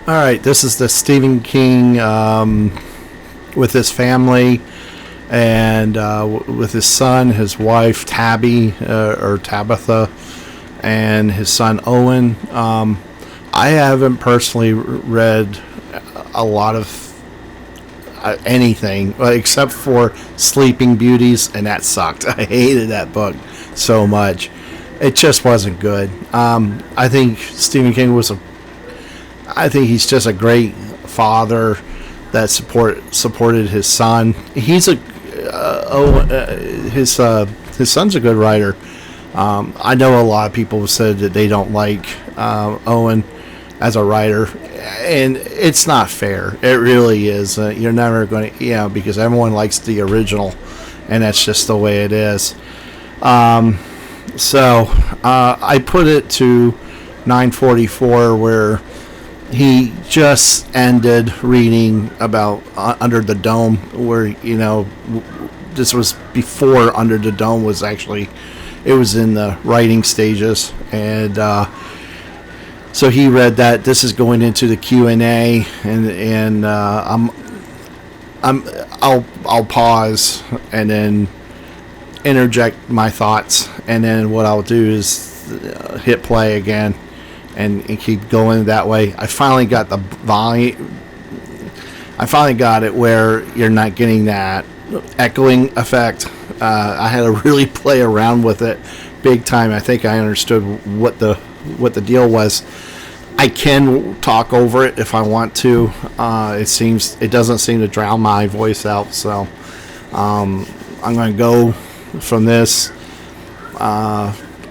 All right, this is the Stephen King with his family and with his son, his wife Tabby or Tabitha, and his son Owen. I haven't personally read a lot of anything except for Sleeping Beauties, and that sucked. I hated that book so much. It just wasn't good. I think Stephen King I think he's just a great father that supported his son. His son's a good writer. I know a lot of people have said that they don't like Owen as a writer, and it's not fair. It really is. You're never going to, because everyone likes the original, and that's just the way it is. So I put it to 944, where he just ended reading about Under the Dome, where this was before Under the Dome was actually, it was in the writing stages, and so he read that. This is going into the Q&A, and I'll pause and then interject my thoughts, and then what I'll do is hit play again and keep going that way. I finally got the volume. I finally got it where you're not getting that echoing effect. I had to really play around with it big time. I think I understood what the deal was. I can talk over it if I want to. It doesn't seem to drown my voice out. So I'm going to go from this.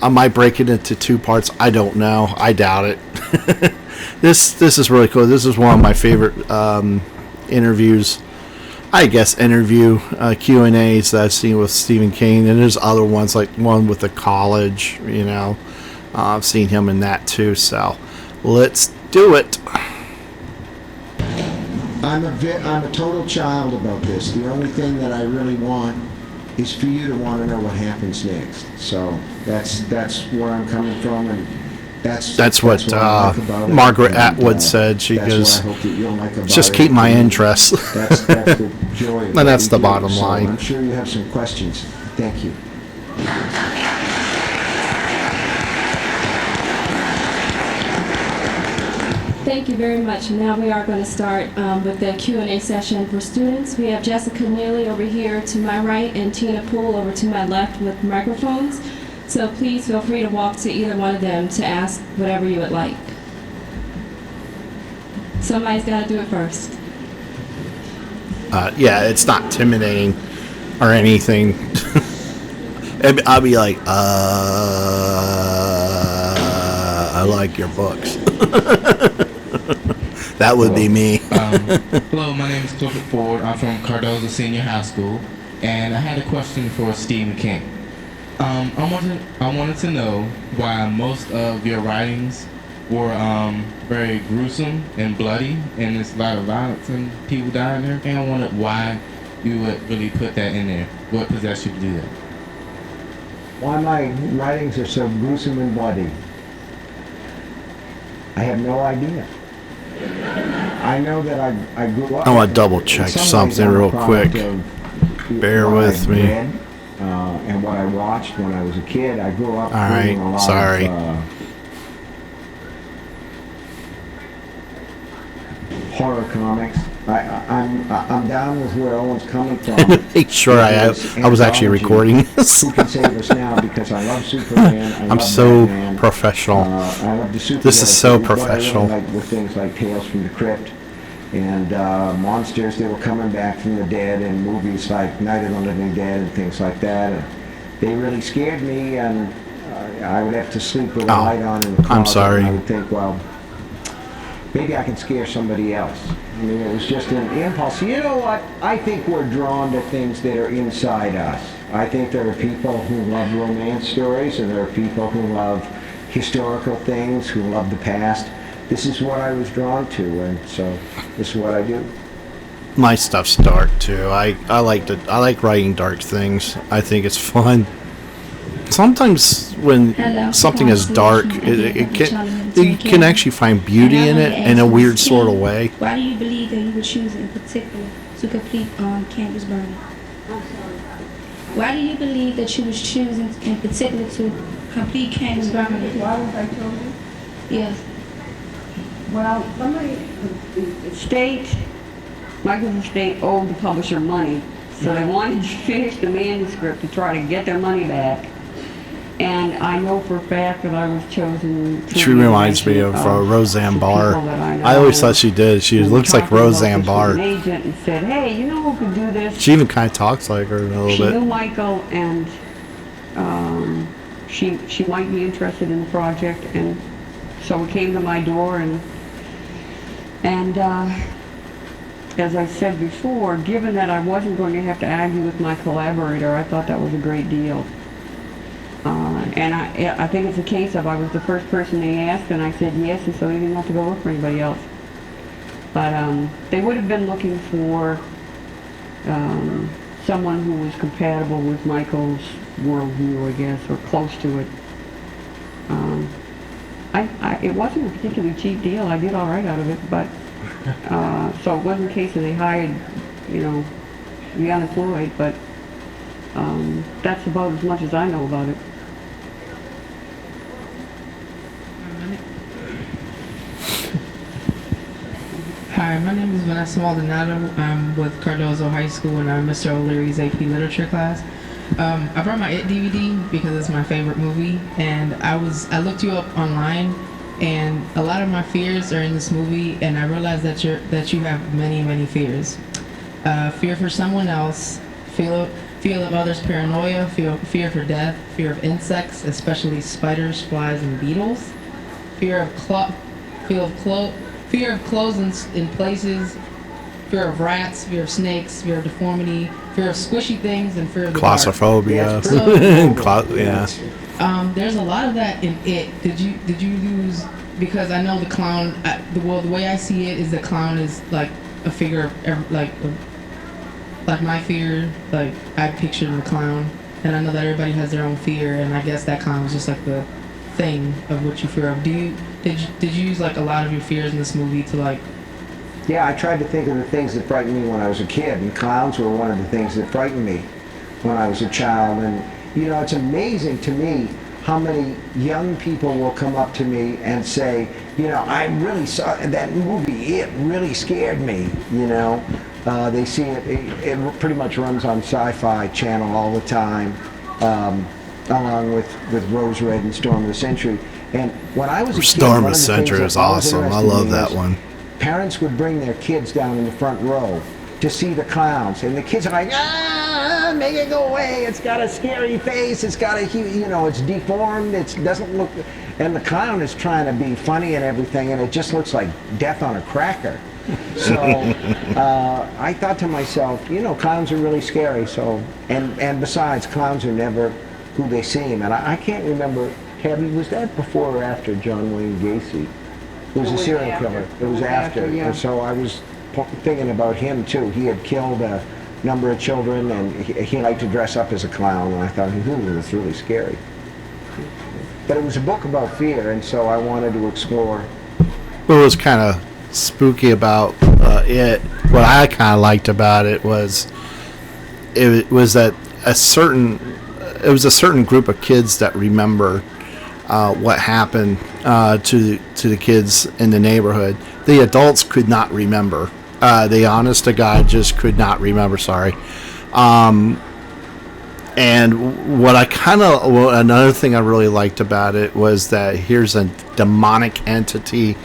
I might break it into two parts. I don't know. I doubt it. This is really cool. This is one of my favorite interviews. I guess interview Q&As that I've seen with Stephen King, and there's other ones like one with the college. I've seen him in that too. So let's do it. I'm a total child about this. The only thing that I really want is for you to want to know what happens next. So that's where I'm coming from, and that's what I like Margaret Atwood said. She goes, just keep my interest. That's the joy of and that's the bottom line. I'm sure you have some questions. Thank you. Thank you very much. Now we are going to start with the Q&A session for students. We have Jessica Neely over here to my right and Tina Poole over to my left with microphones. So please feel free to walk to either one of them to ask whatever you would like. Somebody's got to do it first. It's not intimidating or anything. I'll be like, I like your books. That would be me. Hello, my name is Clifford Ford. I'm from Cardozo Senior High School, and I had a question for Stephen King. I wanted to know why most of your writings were very gruesome and bloody, and there's a lot of violence and people dying and everything. I wondered why you would really put that in there. What possessed you to do that? Why my writings are so gruesome and bloody? I have no idea. I know that I grew up. I want to double check something real quick. Bear with me. And what I watched when I was a kid. I grew up reading a lot sorry. of horror comics. I'm down with where Owen's coming from. Make sure I was actually recording this. Who can save us now? Because I love Superman. I'm so professional. I love the Superman. This is so professional. What I really liked were things like Tales from the Crypt and monsters that were coming back from the dead, and movies like Night of the Living Dead and things like that. And they really scared me, and I would have to sleep with a light on in the closet. I'm sorry. And I would think, well, maybe I can scare somebody else. I mean, it was just an impulse. You know what? I think we're drawn to things that are inside us. I think there are people who love romance stories, and there are people who love historical things, who love the past. This is what I was drawn to, and so this is what I do. My stuff's dark too. I like writing dark things. I think it's fun. sometimes when something is dark, you can actually find beauty in it in a weird sort of way. Why do you believe that you would choose in particular to complete Canvas Burning? Why do you believe that you would choose in particular to complete Canvas Burning? Why was I chosen? Yes. Well, Michael's estate owed the publisher money, so they wanted to finish the manuscript to try to get their money back. And I know for a fact that I was chosen to... She reminds me of Roseanne Barr. I always thought she did. She looks like Roseanne Barr. An agent and said, hey, you know who could do this? She even kind of talks like her a little bit. She knew Michael, and she might be interested in the project, and so it came to my door, and as I said before, given that I wasn't going to have to argue with my collaborator, I thought that was a great deal. And I think it's a case of I was the first person they asked, and I said yes, and so they didn't have to go look for anybody else. But they would have been looking for someone who was compatible with Michael's worldview, I guess, or close to it. It wasn't a particularly cheap deal. I did all right out of it, but so it wasn't a case that they hired, the unemployed, but that's about as much as I know about it. Hi, my name is Vanessa Maldonado. I'm with Cardozo High School, and I'm Mr. O'Leary's AP Literature class. I brought my It DVD because it's my favorite movie, and I looked you up online, and a lot of my fears are in this movie, and I realized that you have many, many fears. Fear for someone else, fear of others' paranoia, fear for death, fear of insects, especially spiders, flies, and beetles, fear of clothes in places, fear of rats, fear of snakes, fear of deformity, fear of squishy things, and fear of the claustrophobia. There's a lot of that in It. Did you use, because I know the clown, the way I see it is the clown is like a figure of like my fear, like I pictured the clown, and I know that everybody has their own fear, and I guess that clown was just like the thing of what you fear of. Did you use like a lot of your fears in this movie to like? Yeah, I tried to think of the things that frightened me when I was a kid, and clowns were one of the things that frightened me when I was a child. And it's amazing to me how many young people will come up to me and say, I really saw that movie, it really scared me, They see it pretty much runs on Sci-Fi Channel all the time, along with Rose Red and Storm of the Century. And when I was a kid, Storm of the Century is awesome. I love that one. Parents would bring their kids down in the front row to see the clowns, and the kids are like, make it go away, it's got a scary face, it's got a huge, it's deformed, it doesn't look, and the clown is trying to be funny and everything, and it just looks like death on a cracker. So I thought to myself, clowns are really scary, so, and besides, clowns are never who they seem, and I can't remember, Tabby, was that before or after John Wayne Gacy? It was a serial killer. It was after. Yeah. And so I was thinking about him too. He had killed a number of children, and he liked to dress up as a clown, and I thought, that's really scary. But it was a book about fear, and so I wanted to explore. What was kind of spooky about it, what I kind of liked about it was that a certain group of kids that remember what happened to the kids in the neighborhood. The adults could not remember. The honest to God just could not remember. Sorry. And another thing I really liked about it was that here's a demonic entity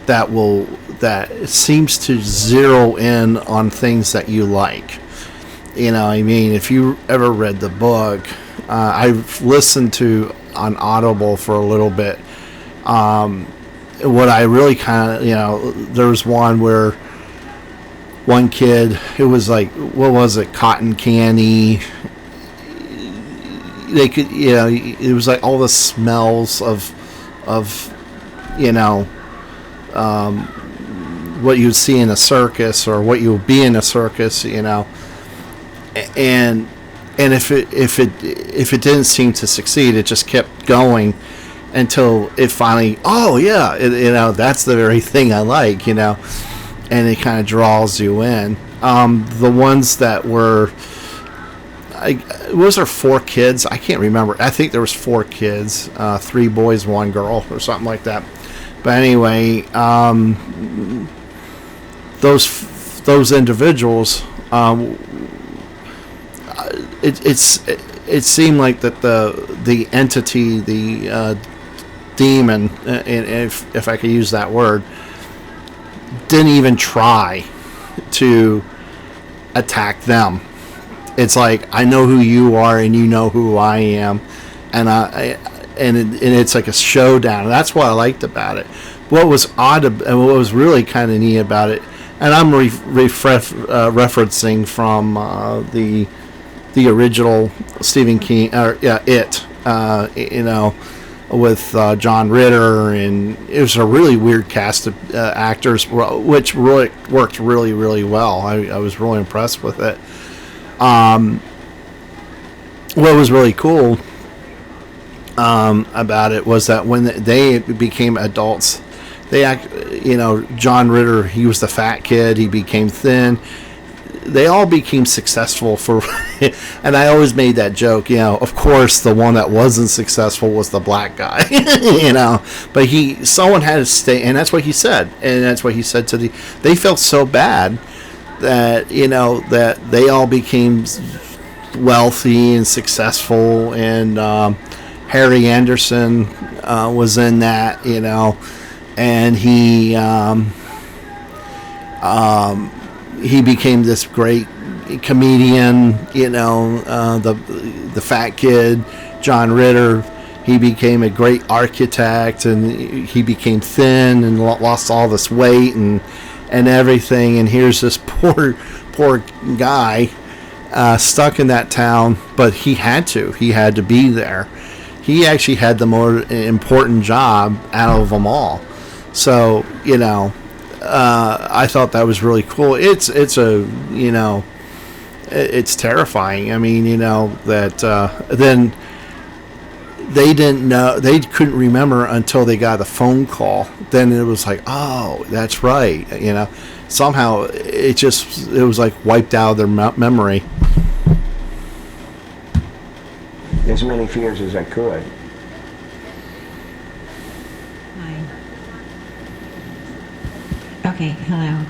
that seems to zero in on things that you like. If you ever read the book, I've listened to on Audible for a little bit. What I really kind of, there was one where one kid, it was like, what was it, cotton candy. They could, it was like all the smells of what you'd see in a circus or what you would be in a circus, and and if it didn't seem to succeed, it just kept going until it finally, oh yeah, that's the very thing I like, and it kind of draws you in. The ones that were, was there 4 kids? I can't remember. I think there was 4 kids, 3 boys, 1 girl, or something like that. But anyway, those individuals, it seemed like that the entity, the demon, if I could use that word, didn't even try to attack them. It's like, I know who you are and you know who I am, and it's like a showdown. That's what I liked about it. What was odd and what was really kind of neat about it, and I'm referencing from the original Stephen King, with John Ritter, and it was a really weird cast of actors, which really worked really, really well. I was really impressed with it. What was really cool about it was that when they became adults, John Ritter, he was the fat kid, he became thin. They all became successful and I always made that joke, of course the one that wasn't successful was the black guy, but someone had to stay, and that's what he said, they felt so bad that, that they all became wealthy and successful, and Harry Anderson was in that, and he became this great comedian, the fat kid. John Ritter, he became a great architect, and he became thin and lost all this weight and everything. And here's this poor guy stuck in that town, but he had to be there. He actually had the more important job out of them all. So, I thought that was really cool. It's terrifying. I mean, that then they didn't know, they couldn't remember until they got a phone call. Then it was like, oh, that's right. Somehow it was like wiped out of their memory. As many fears as I could. Okay, hello.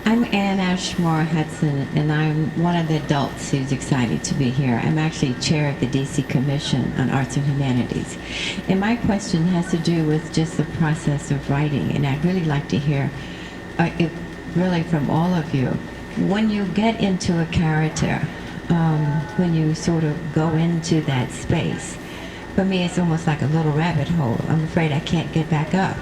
I'm Ann Ashmore Hudson, and I'm one of the adults who's excited to be here. I'm actually chair of the DC Commission on Arts and Humanities. And my question has to do with just the process of writing, and I'd really like to hear it really from all of you. When you get into a character, when you sort of go into that space, for me it's almost like a little rabbit hole. I'm afraid I can't get back up.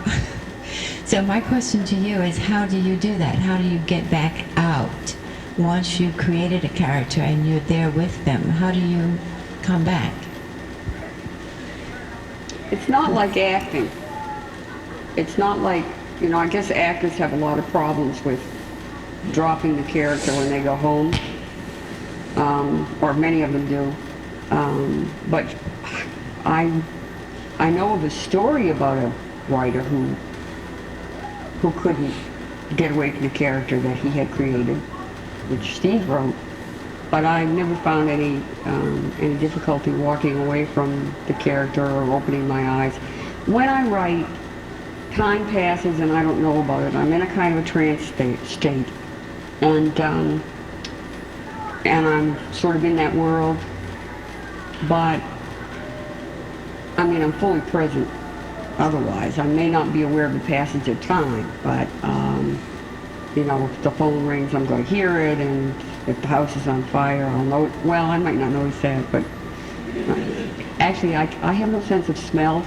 So my question to you is, how do you do that? How do you get back out once you've created a character and you're there with them? How do you come back? It's not like acting. It's not like, I guess actors have a lot of problems with dropping the character when they go home, or many of them do. But I know of a story about a writer who couldn't get away from the character that he had created, which Steve wrote. But I've never found any difficulty walking away from the character or opening my eyes. When I write, time passes and I don't know about it. I'm in a kind of a trance state. And I'm sort of in that world. But, I'm fully present. Otherwise, I may not be aware of the passage of time, but, if the phone rings, I'm going to hear it, and if the house is on fire, I'll know it. Well, I might not notice that, but actually, I have no sense of smell,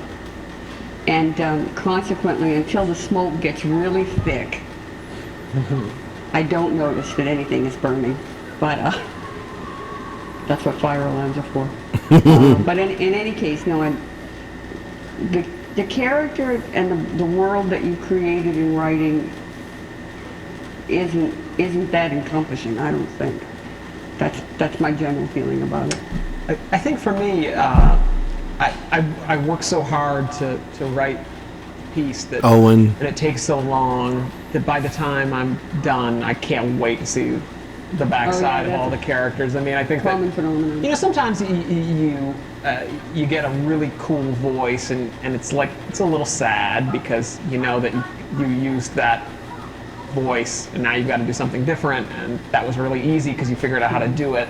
and consequently, until the smoke gets really thick, I don't notice that anything is burning, but that's what fire alarms are for. But in any case, no, the character and the world that you created in writing isn't that encompassing, I don't think. That's my general feeling about it. I think for me, I work so hard to write a piece that Owen. and it takes so long that by the time I'm done, I can't wait to see the backside of all the characters. I mean, I think that, Common phenomenon. you know, sometimes you get a really cool voice, and it's like, it's a little sad because you know that you used that voice and now you've got to do something different, and that was really easy because you figured out how to do it.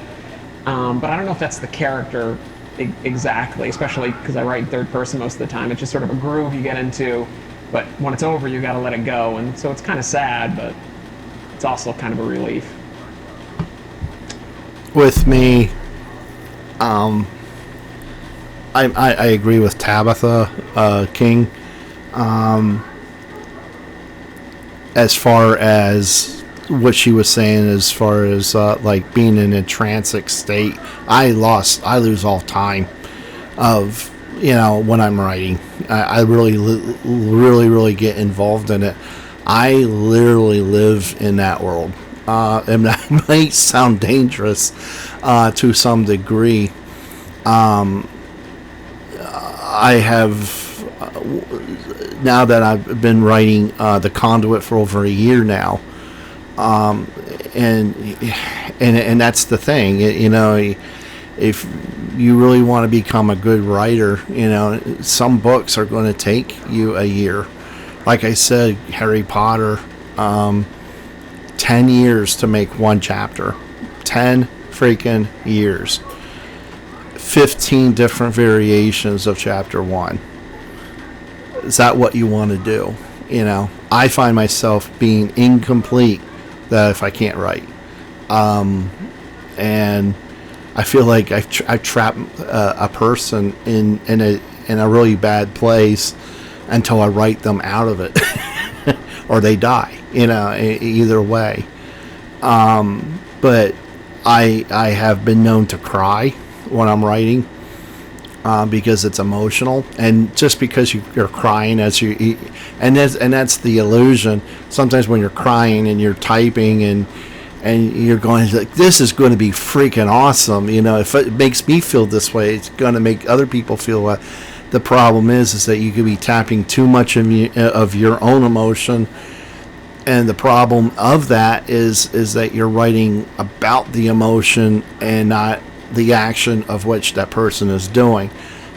But I don't know if that's the character exactly, especially because I write in third person most of the time. It's just sort of a groove you get into, but when it's over, you got to let it go, and so it's kind of sad, but it's also kind of a relief. With me, I agree with Tabitha King. As far as what she was saying, as far as like being in a transic state, I lose all time of, you know, when I'm writing. I really get involved in it. I literally live in that world. And that might sound dangerous to some degree. I have, now that I've been writing the Conduit for over a year now, and that's the thing, you know, if you really want to become a good writer, you know, some books are going to take you a year. Like I said, Harry Potter, 10 years to make one chapter. 10 freaking years. 15 different variations of chapter 1. Is that what you want to do? You know, I find myself being incomplete that if I can't write. And I feel like I've trapped a person in a really bad place until I write them out of it. Or they die, you know, either way. But I have been known to cry when I'm writing because it's emotional, and just because you're crying as you, and that's the illusion. Sometimes when you're crying and you're typing and you're going like, this is going to be freaking awesome, you know. If it makes me feel this way, it's going to make other people feel that. The problem is that you could be tapping too much of your own emotion, and the problem of that is that you're writing about the emotion and not the action of which that person is doing.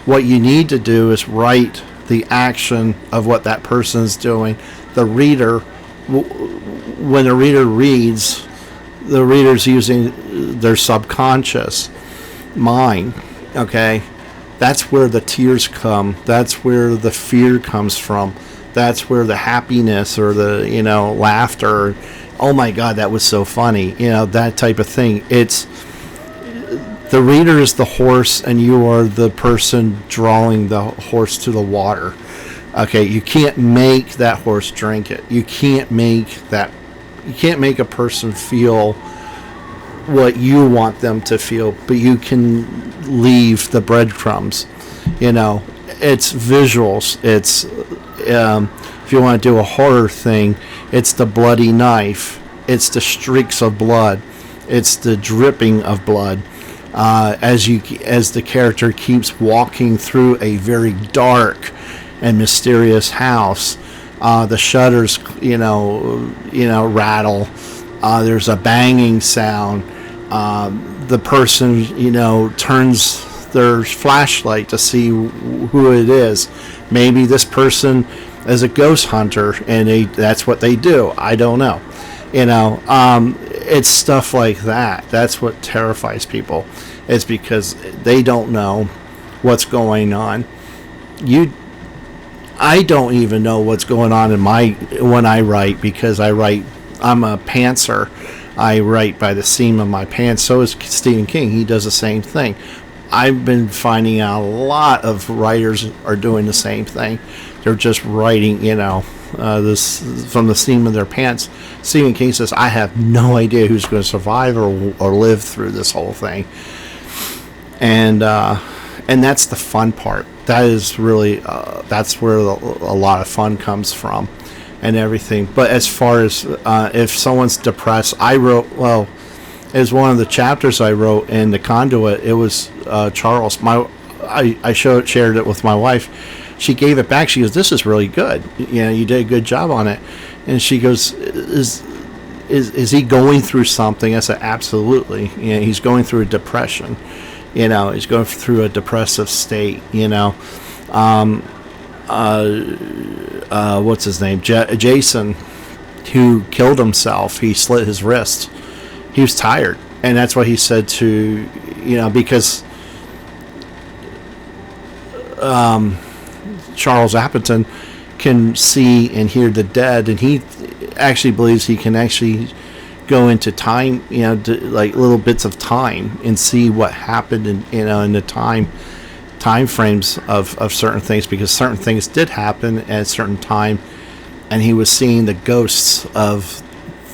What you need to do is write the action of what that person is doing. The reader, when the reader reads, the reader's using their subconscious mind, okay? That's where the tears come. That's where the fear comes from. That's where the happiness or the, you know, laughter. Oh my God, that was so funny. You know, that type of thing. It's the reader is the horse, and you are the person drawing the horse to the water. Okay, you can't make that horse drink it. You can't make a person feel what you want them to feel, but you can leave the breadcrumbs. You know, it's visuals. It's if you want to do a horror thing, it's the bloody knife, it's the streaks of blood, it's the dripping of blood as the character keeps walking through a very dark and mysterious house. The shutters, you know, rattle. There's a banging sound. The person, you know, turns their flashlight to see who it is. Maybe this person is a ghost hunter, and that's what they do. I don't know. You know, it's stuff like that. That's what terrifies people. It's because they don't know what's going on. I don't even know what's going on when I write, because I'm a pantser. I write by the seam of my pants. So is Stephen King. He does the same thing. I've been finding out a lot of writers are doing the same thing. They're just writing, you know, this from the seam of their pants. Stephen King says, I have no idea who's going to survive or live through this whole thing. And that's the fun part. That is really, that's where a lot of fun comes from and everything. But as far as if someone's depressed, is one of the chapters I wrote in the Conduit. It was Charles. I shared it with my wife. She gave it back. She goes, "This is really good. You did a good job on it." And she goes, "Is he going through something?" I said, "Absolutely. He's going through a depression. He's going through a depressive state. What's his name? Jason, who killed himself. He slit his wrist. He was tired, and that's what he said to, because Charles Appleton can see and hear the dead, and he actually believes he can actually go into time, like little bits of time, and see what happened in the time frames of certain things, because certain things did happen at a certain time, and he was seeing the ghosts of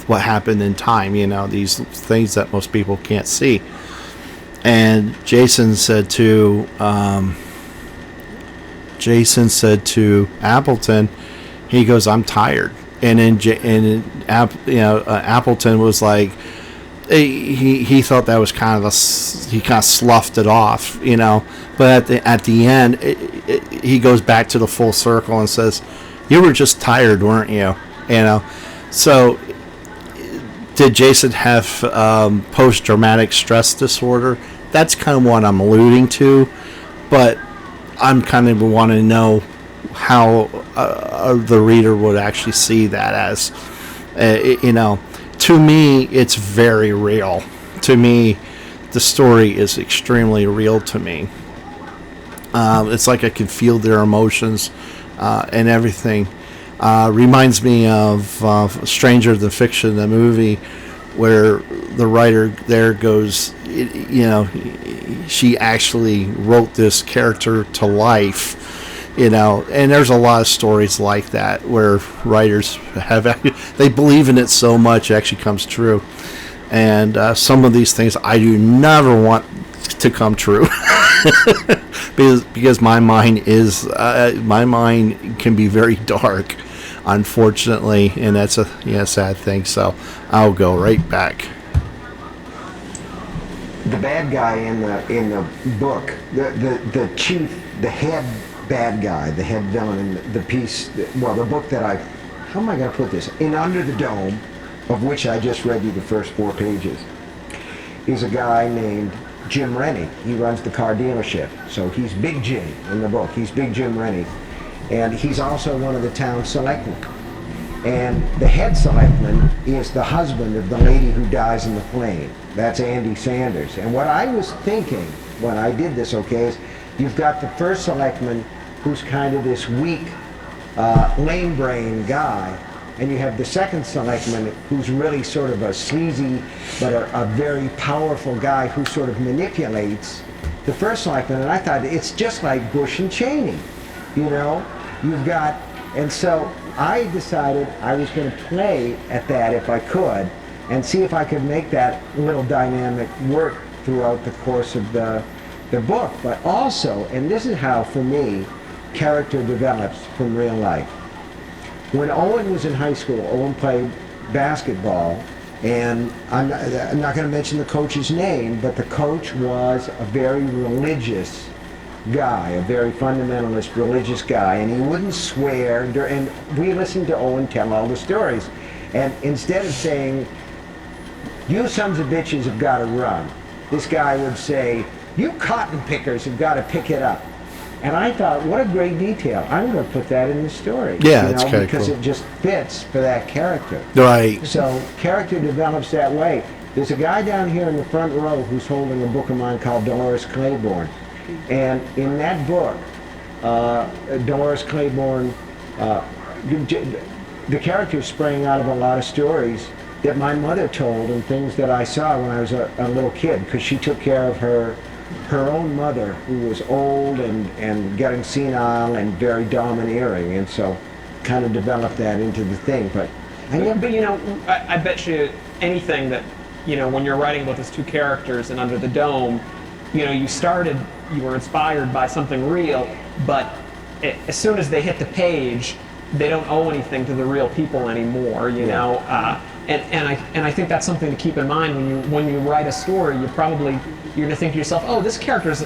what happened in time, these things that most people can't see. And Jason said to Appleton, he goes, "I'm tired." And then Appleton was like, he thought that was he kind of sloughed it off, But at the end, he goes back to the full circle and says, "You were just tired, weren't you?" So, did Jason have post-traumatic stress disorder? That's kind of what I'm alluding to, but I'm kind of wanting to know how the reader would actually see that as, to me, it's very real. To me, the story is extremely real to me. It's like I can feel their emotions and everything. Reminds me of Stranger Than Fiction, the movie, where the writer there goes, she actually wrote this character to life, and there's a lot of stories like that where writers they believe in it so much it actually comes true. And some of these things I do never want to come true because my mind can be very dark, unfortunately, and that's a sad thing. So I'll go right back. The bad guy in the book, the chief, the head bad guy, the head villain in the book that how am I going to put this? In Under the Dome, of which I just read you the first 4 pages, is a guy named Jim Rennie. He runs the car dealership. So he's Big Jim in the book. He's Big Jim Rennie. And he's also one of the town selectmen. And the head selectman is the husband of the lady who dies in the plane. That's Andy Sanders. And what I was thinking when I did this, is you've got the first selectman, who's kind of this weak, lame brain guy, and you have the second selectman, who's really sort of a sleazy but a very powerful guy who sort of manipulates the first selectman. And I thought, it's just like Bush and Cheney, you've got, and so I decided I was going to play at that if I could, and see if I could make that little dynamic work throughout the course of the book. But also, and this is how, for me, character develops from real life. When Owen was in high school, Owen played basketball, and I'm not going to mention the coach's name, but the coach was a very religious guy, a very fundamentalist religious guy, and he wouldn't swear, and we listened to Owen tell all the stories. And instead of saying, "You sons of bitches have got to run," this guy would say, "You cotton pickers have got to pick it up." And I thought, what a great detail. I'm going to put that in the story. Yeah, it's kind of because cool. It just fits for that character. Right. So character develops that way. There's a guy down here in the front row who's holding a book of mine called Dolores Claiborne. And in that book, Dolores Claiborne, the characters sprang out of a lot of stories that my mother told and things that I saw when I was a little kid, because she took care of her own mother, who was old and getting senile and very domineering, and so kind of developed that into the thing. But I bet you anything that, when you're writing about those two characters in Under the Dome, you were inspired by something real, but as soon as they hit the page, they don't owe anything to the real people anymore, and I think that's something to keep in mind when you write a story. You're going to think to yourself, oh, this character's,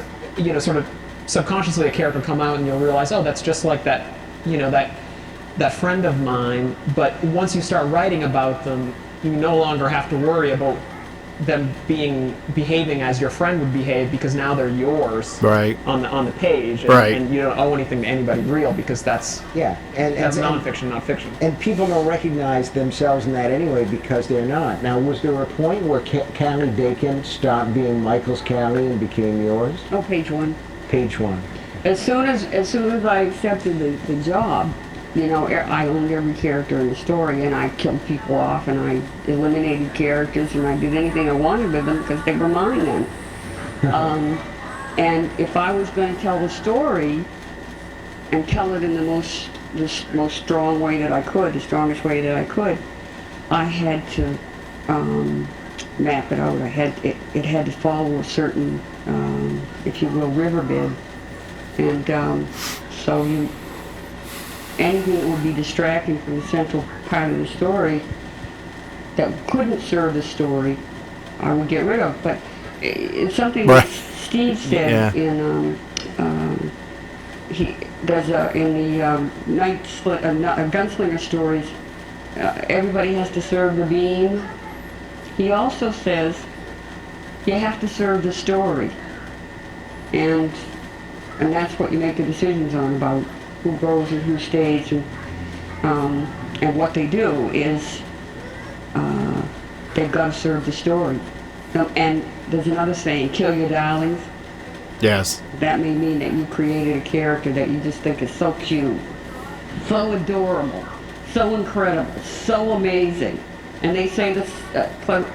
sort of subconsciously a character come out, and you'll realize, oh, that's just like that, that friend of mine. But once you start writing about them, you no longer have to worry about them behaving as your friend would behave, because now they're yours, right, on the page, and you don't owe anything to anybody real, because that's nonfiction, not fiction. And people don't recognize themselves in that anyway, because they're not. Now, was there a point where Callie Bacon stopped being Michael's Callie and became yours? Oh, page 1. Page 1. As soon as I accepted the job, I owned every character in the story, and I killed people off, and I eliminated characters, and I did anything I wanted with them because they were mine then. And if I was going to tell the story and tell it in the most strong way that I could, the strongest way that I could, I had to map it out. It had to follow a certain, if you will, riverbed, and so anything that would be distracting from the central part of the story that couldn't serve the story, I would get rid of. But it's something that Steve said in the Gunslinger stories. Everybody has to serve the beam. He also says you have to serve the story, and that's what you make the decisions on about who goes and who stays, and what they do is they've got to serve the story. And there's another saying, kill your darlings. Yes. That may mean that you created a character that you just think is so cute, so adorable, so incredible, so amazing. And they say this, but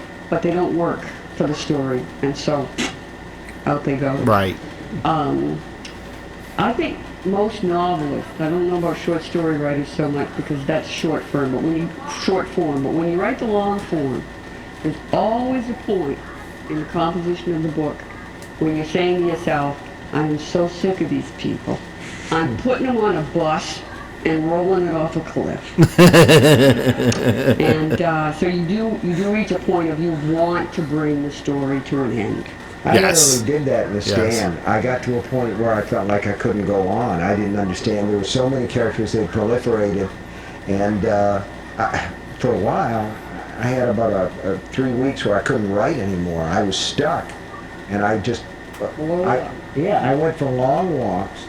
they don't work for the story, and so out they go. Right. I think most novelists, I don't know about short story writers so much because that's short form, but when you write the long form, there's always a point in the composition of the book when you're saying to yourself, I am so sick of these people. I'm putting them on a bus and rolling it off a cliff. And so you do reach a point of you want to bring the story to an end. I literally did that in The Stand. I got to a point where I felt like I couldn't go on. I didn't understand. There were so many characters that proliferated, and for a while, I had about 3 weeks where I couldn't write anymore. I was stuck, and I just, I went for long walks,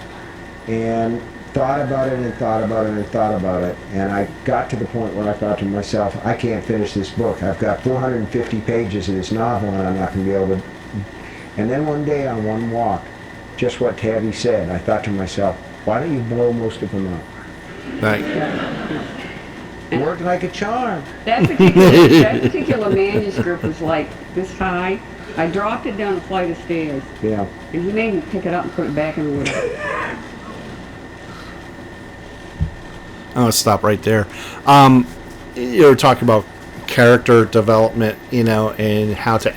and thought about it and thought about it and thought about it, and I got to the point where I thought to myself, I can't finish this book. I've got 450 pages of this novel, and I'm not going to be able to. And then one day on one walk, just what Tabby said, I thought to myself, why don't you blow most of them up? Right. Worked like a charm. That particular manuscript was like this high. I dropped it down a flight of stairs. Yeah. And he made me pick it up and put it back in the wood. I'm going to stop right there. You were talking about character development, and how to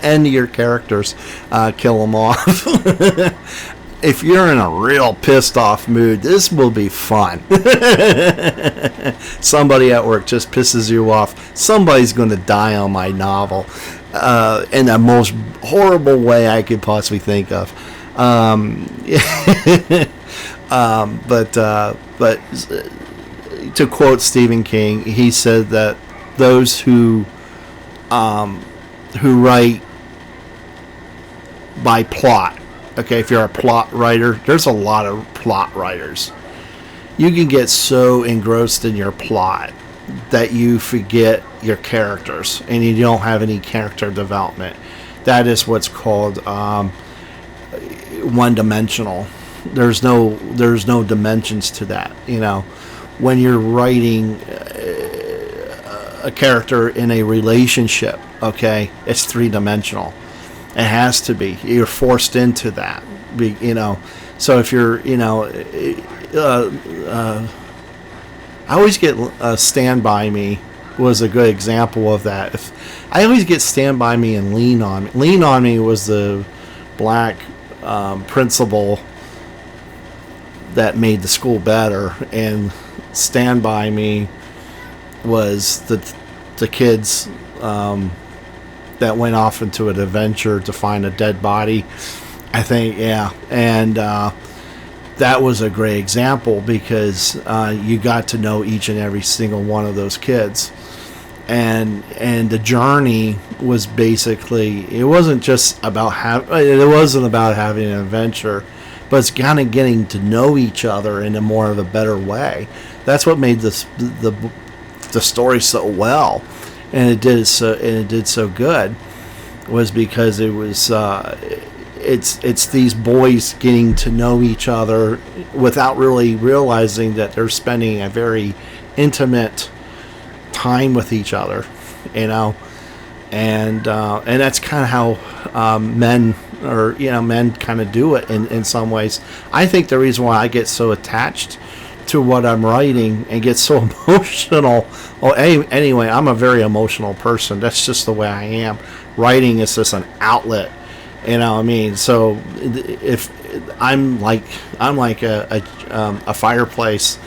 end your characters, kill them off. If you're in a real pissed off mood, this will be fun. Somebody at work just pisses you off. Somebody's going to die on my novel in the most horrible way I could possibly think of. But to quote Stephen King, he said that those who write by plot, okay, if you're a plot writer, there's a lot of plot writers. You can get so engrossed in your plot that you forget your characters and you don't have any character development. That is what's called one-dimensional. There's no dimensions to that. When you're writing a character in a relationship, okay, it's three-dimensional. It has to be. You're forced into that. So if you're, I always get Stand By Me was a good example of that. I always get Stand By Me and Lean On Me. Lean On Me was the black principal that made the school better, and Stand By Me was the kids that went off into an adventure to find a dead body. I think, yeah, and that was a great example because you got to know each and every single one of those kids, and the journey was basically, it wasn't about having an adventure, but it's kind of getting to know each other in a more of a better way. That's what made the story so well, and it did so good, was because it was it's these boys getting to know each other without really realizing that they're spending a very intimate time with each other, and that's kind of how men kind of do it in some ways. I think the reason why I get so attached to what I'm writing and get so emotional. Anyway, I'm a very emotional person. That's just the way I am. Writing is just an outlet, So if I'm like a fireplace,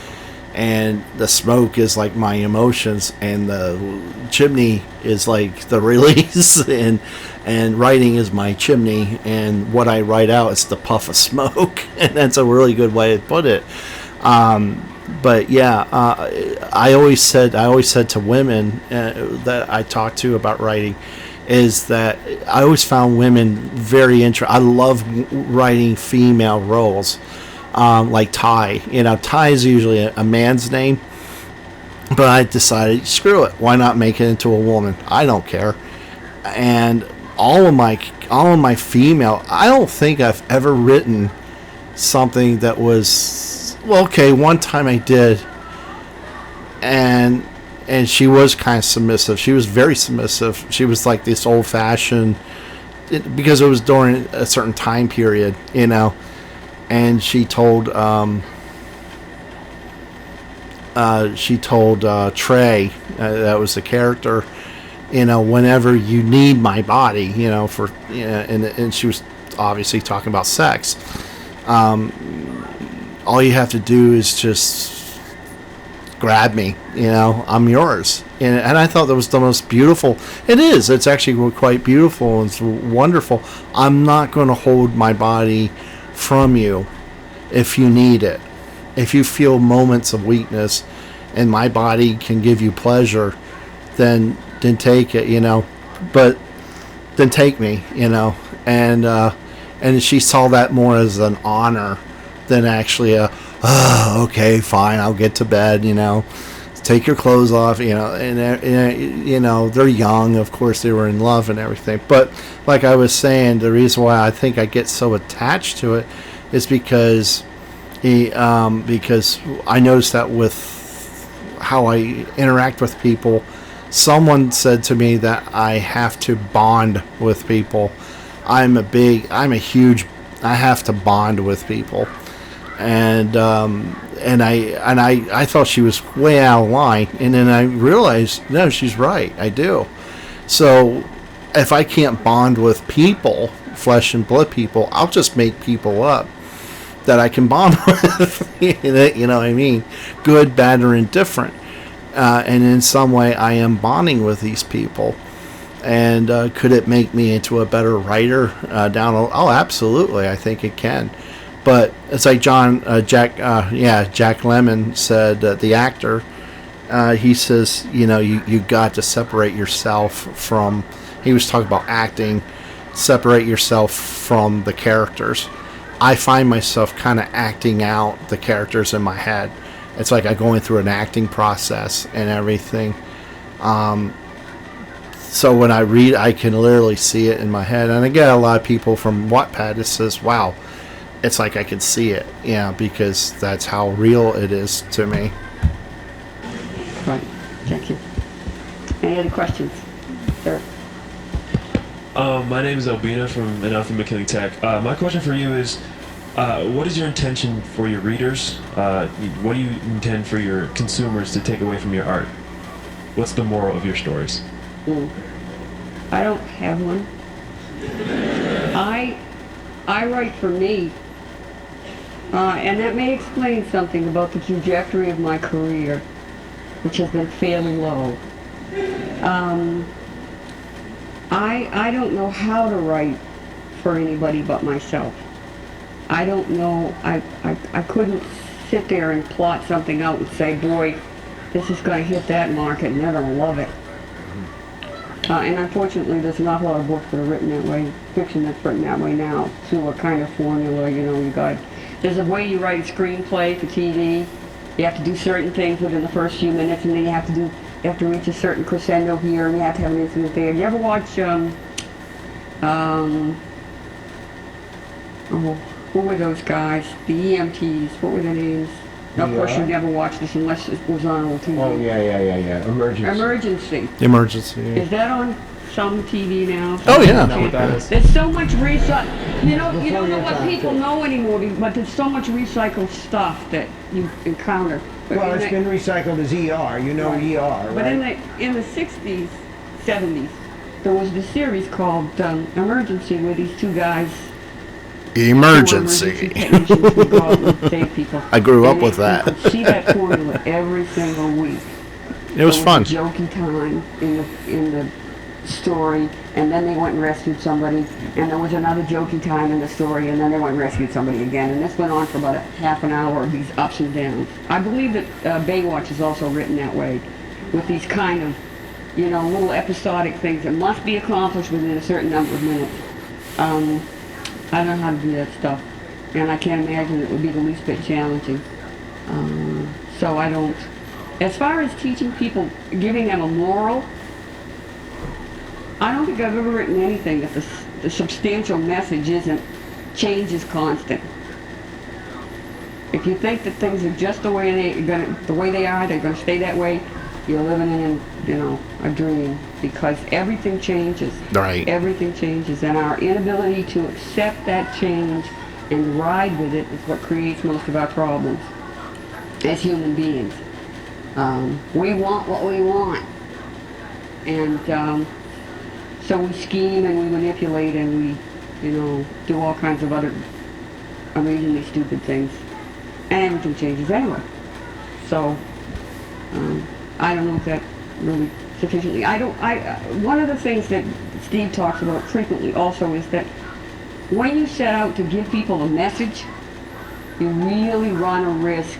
and the smoke is like my emotions, and the chimney is like the release, and writing is my chimney, and what I write out is the puff of smoke, and that's a really good way to put it. But yeah, I always said to women that I talked to about writing, is that I always found women very interesting. I love writing female roles, like Ty. Ty is usually a man's name, but I decided, screw it, why not make it into a woman? I don't care. And all of my female, I don't think I've ever written something that was, well, okay, one time I did, and she was kind of submissive. She was very submissive. She was like this old-fashioned, because it was during a certain time period, and she told Trey, that was the character, whenever you need my body, and she was obviously talking about sex. All you have to do is just grab me, I'm yours. And I thought that was the most beautiful. It is. It's actually quite beautiful and it's wonderful. I'm not going to hold my body from you if you need it. If you feel moments of weakness and my body can give you pleasure, then take it, But then take me, and she saw that more as an honor than actually okay, fine, I'll get to bed, take your clothes off, and they're young, of course they were in love and everything. But like I was saying, the reason why I think I get so attached to it is because I noticed that with how I interact with people, someone said to me that I have to bond with people. I have to bond with people. And I thought she was way out of line, and then I realized, no, she's right, I do. So if I can't bond with people, flesh and blood people, I'll just make people up that I can bond with. You know what I mean? Good, bad, or indifferent. And in some way I am bonding with these people. And could it make me into a better writer oh, absolutely, I think it can. But it's like Jack Lemmon said, the actor, he says, you got to separate yourself from, he was talking about acting, separate yourself from the characters. I find myself kind of acting out the characters in my head. It's like I'm going through an acting process and everything. So when I read, I can literally see it in my head. And I get a lot of people from Wattpad that says, wow, it's like I can see it, because that's how real it is to me. Right. Thank you. Any other questions? Sir. My name is Albina from McKinley Tech. My question for you is, what is your intention for your readers? What do you intend for your consumers to take away from your art? What's the moral of your stories? I don't have one. I write for me. And that may explain something about the trajectory of my career. which has been fairly low. I don't know how to write for anybody but myself. I don't know, I couldn't sit there and plot something out and say, boy, this is going to hit that market and they're going to love it. And unfortunately, there's an awful lot of books that are written that way, fiction that's written that way now, to a kind of formula, you know, there's a way you write a screenplay for TV. You have to do certain things within the first few minutes, and then you have to reach a certain crescendo here, and you have to have an incident there. You ever watch, who were those guys? The EMTs, what were their names? Now, of course, you never watched this unless it was on TV. Oh, yeah. Emergency. Emergency. Yeah. Is that on some TV now? Oh, yeah. I know what that is. There's so much recycle. You don't know what people know anymore, but there's so much recycled stuff that you encounter. But Well, it's been recycled as ER. You know ER, right? But in the 60s, 70s, there was this series called Emergency, where these two guys Emergency. technicians would go out and save people. I grew up with You that. could see that formula every single week. It was fun. A jokey time in the story, and then they went and rescued somebody, and there was another jokey time in the story, and then they went and rescued somebody again, and this went on for about a half an hour of these ups and downs. I believe that Baywatch is also written that way, with these kind of, little episodic things that must be accomplished within a certain number of minutes. I don't know how to do that stuff, and I can't imagine it would be the least bit challenging. So I don't. As far as teaching people, giving them a moral, I don't think I've ever written anything that the substantial message isn't change is constant. If you think that things are just the way they are, they're going to stay that way, you're living in, a dream, because everything changes. Right. Everything changes, and our inability to accept that change and ride with it is what creates most of our problems as human beings. We want what we want, and so we scheme and we manipulate and we, do all kinds of other amazingly stupid things, and everything changes anyway. So I don't know if that really sufficiently. One of the things that Steve talks about frequently also is that when you set out to give people a message, you really run a risk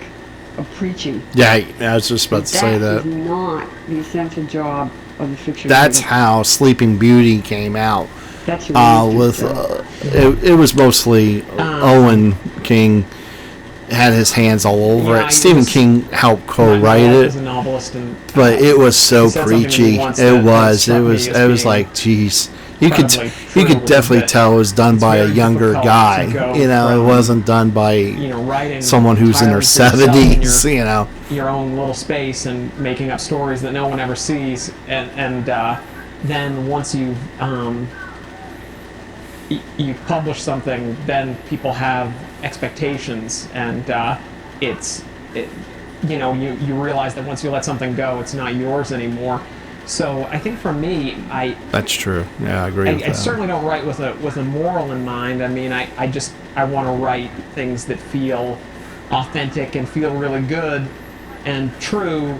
of preaching. Yeah, I was just about to say That that. is not the essential job of the fiction. That's writer. how Sleeping Beauty came out. That's your It was mostly Owen King had his hands all over it. Stephen King helped co-write it, as a novelist, and but it was so he said something to me preachy. once It that was. struck It me was. as It was being like, geez. You could incredibly true, you could which is definitely that tell it was done it's by a very younger difficult guy. to go It from, wasn't done by writing someone who's in their entirely for yourself 70s. your own little space and making up stories that no one ever sees, and then once you've you publish something, then people have expectations, and you realize that once you let something go, it's not yours anymore. So I think for me, That's true. Yeah, I agree with I that. certainly don't write with a moral in mind. I mean, I want to write things that feel authentic and feel really good and true,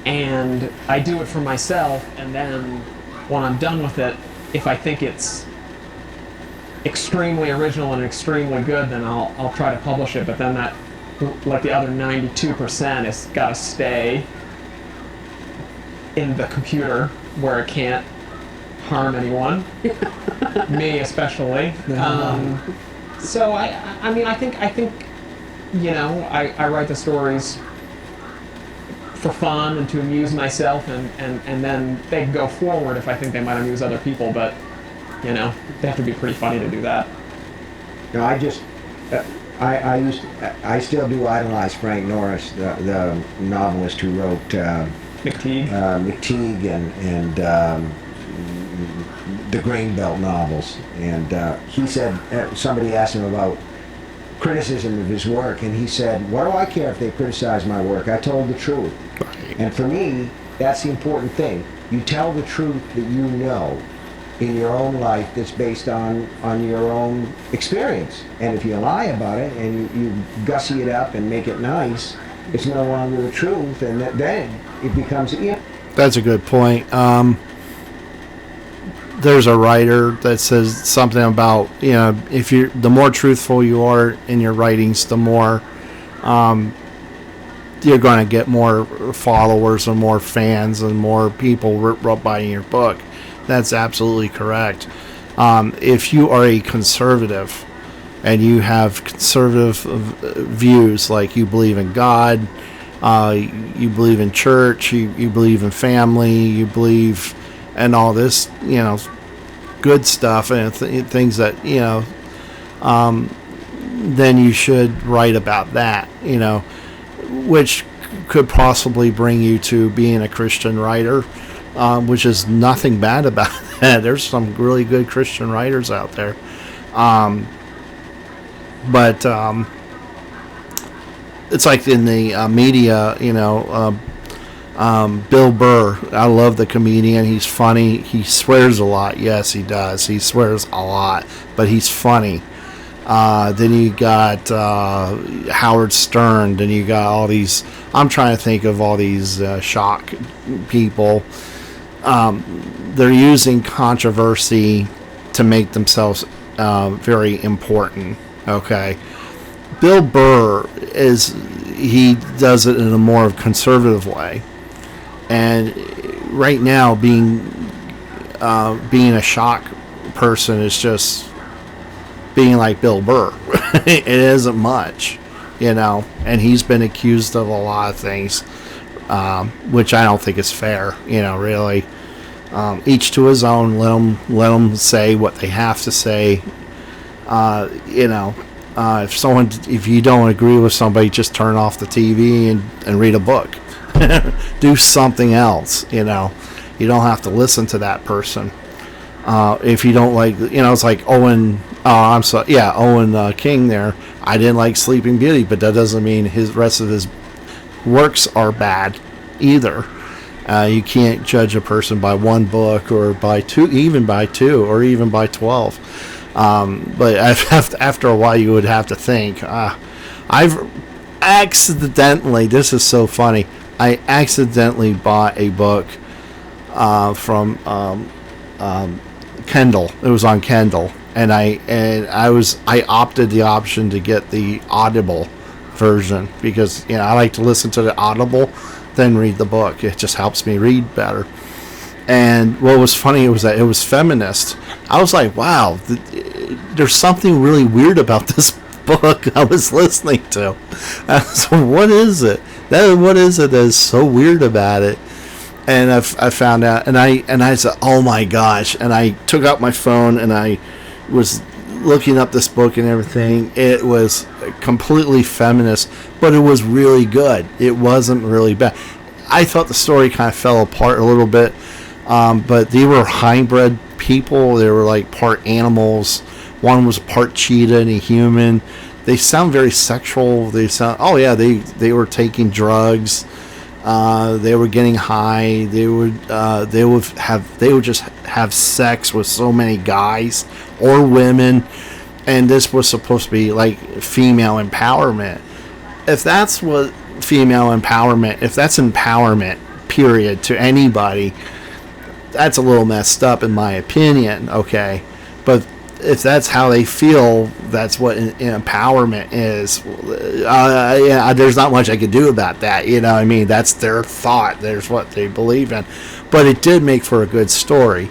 and I do it for myself, and then when I'm done with it, if I think it's extremely original and extremely good, then I'll try to publish it, but then that, like the other 92%, has got to stay in the computer where it can't harm anyone, me especially. So I think I write the stories for fun and to amuse myself, and then they can go forward if I think they might amuse other people, but they have to be pretty funny to do that. No, I still do idolize Frank Norris, the novelist who wrote McTeague and the Grain Belt novels. And he said, somebody asked him about criticism of his work, and he said, what do I care if they criticize my work? I told the truth. And for me, that's the important thing. You tell the truth that you know in your own life that's based on your own experience. And if you lie about it and you gussy it up and make it nice, it's no longer the truth, and then it becomes. That's a good point. There's a writer that says something about, if the more truthful you are in your writings, the more you're going to get more followers and more fans and more people buying your book. That's absolutely correct. If you are a conservative and you have conservative views, like you believe in God, you believe in church, you believe in family, you believe in all this, good stuff and things that, then you should write about that, which could possibly bring you to being a Christian writer, which is nothing bad about that. There's some really good Christian writers out there. But it's like in the media, Bill Burr. I love the comedian. He's funny. He swears a lot. Yes, he does. He swears a lot, but he's funny. Then you got Howard Stern. Then you got all these. I'm trying to think of all these shock people. They're using controversy to make themselves very important. Okay, Bill Burr he does it in a more conservative way, and right now being a shock person is just being like Bill Burr. It isn't much, and he's been accused of a lot of things, which I don't think is fair, really. Each to his own. Let them say what they have to say. If you don't agree with somebody, just turn off the TV and read a book. Do something else. You don't have to listen to that person. If you don't like, it's like Owen. Owen King there. I didn't like Sleeping Beauty, but that doesn't mean his rest of his works are bad either. You can't judge a person by one book or by two, or even by 12. But after a while, you would have to think. I've accidentally. This is so funny. I accidentally bought a book from Kindle. It was on Kindle, and I opted the option to get the Audible version because I like to listen to the Audible, then read the book. It just helps me read better. And what was funny was that it was feminist. I was like, wow, there's something really weird about this book I was listening to. So what is it? What is it that is so weird about it? And I found out, and I said, oh my gosh. And I took out my phone and I was looking up this book and everything. It was completely feminist, but it was really good. It wasn't really bad. I thought the story kind of fell apart a little bit. But they were hybrid people. They were like part animals. One was part cheetah and a human. They sound very sexual. They were taking drugs. They were getting high. They would just have sex with so many guys or women, and this was supposed to be like female empowerment. If that's empowerment, period, to anybody, that's a little messed up in my opinion, okay? But if that's how they feel, that's what empowerment is. There's not much I could do about that, I mean? That's their thought. There's what they believe in. But it did make for a good story.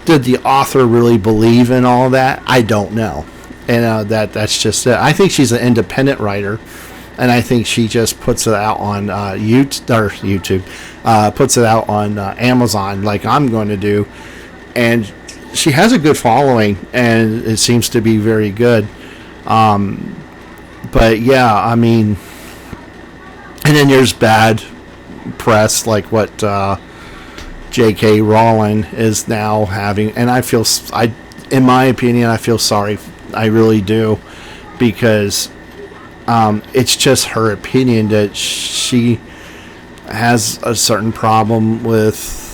Did the author really believe in all that? I don't know. And that's just it. I think she's an independent writer, and I think she just puts it out on YouTube, puts it out on Amazon like I'm going to do, and she has a good following, and it seems to be very good. But yeah, I mean, and then there's bad press like what J.K. Rowling is now having, and in my opinion, I feel sorry. I really do, because it's just her opinion that she has a certain problem with,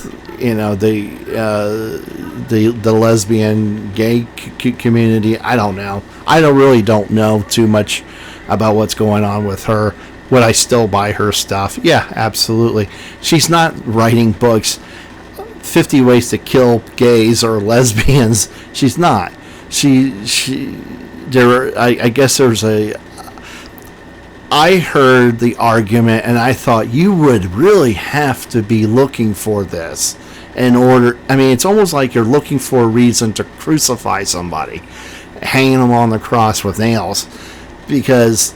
the lesbian gay community. I don't know. I don't know too much about what's going on with her, Would I still buy her stuff? Yeah, absolutely. She's not writing books 50 ways to kill gays or lesbians. She's not. I guess there's I heard the argument and I thought you would really have to be looking for this in order. I mean, it's almost like you're looking for a reason to crucify somebody, hanging them on the cross with nails, because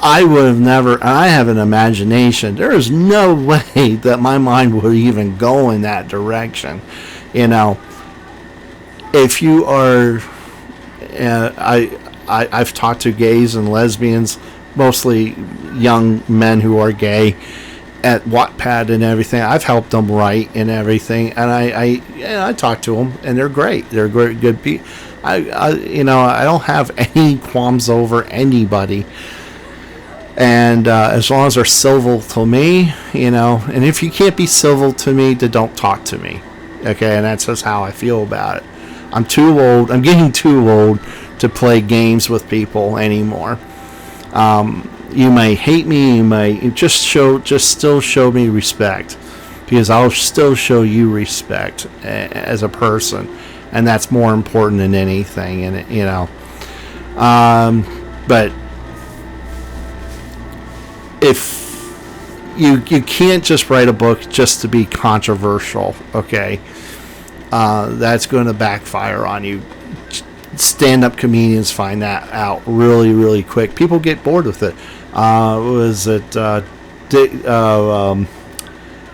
I would have never, and I have an imagination. There is no way that my mind would even go in that direction. You know, if you are, I've talked to gays and lesbians, mostly young men who are gay, at Wattpad and everything. I've helped them write and everything, and I talk to them, and they're great. They're great, good people. I don't have any qualms over anybody. And as long as they're civil to me, and if you can't be civil to me, then don't talk to me. Okay, and that's just how I feel about it. I'm too old. I'm getting too old to play games with people anymore. You may hate me. You may just still show me respect, because I'll still show you respect as a person, and that's more important than anything. And but if you can't just write a book just to be controversial, okay? That's going to backfire on you. Stand-up comedians find that out really, really quick. People get bored with it.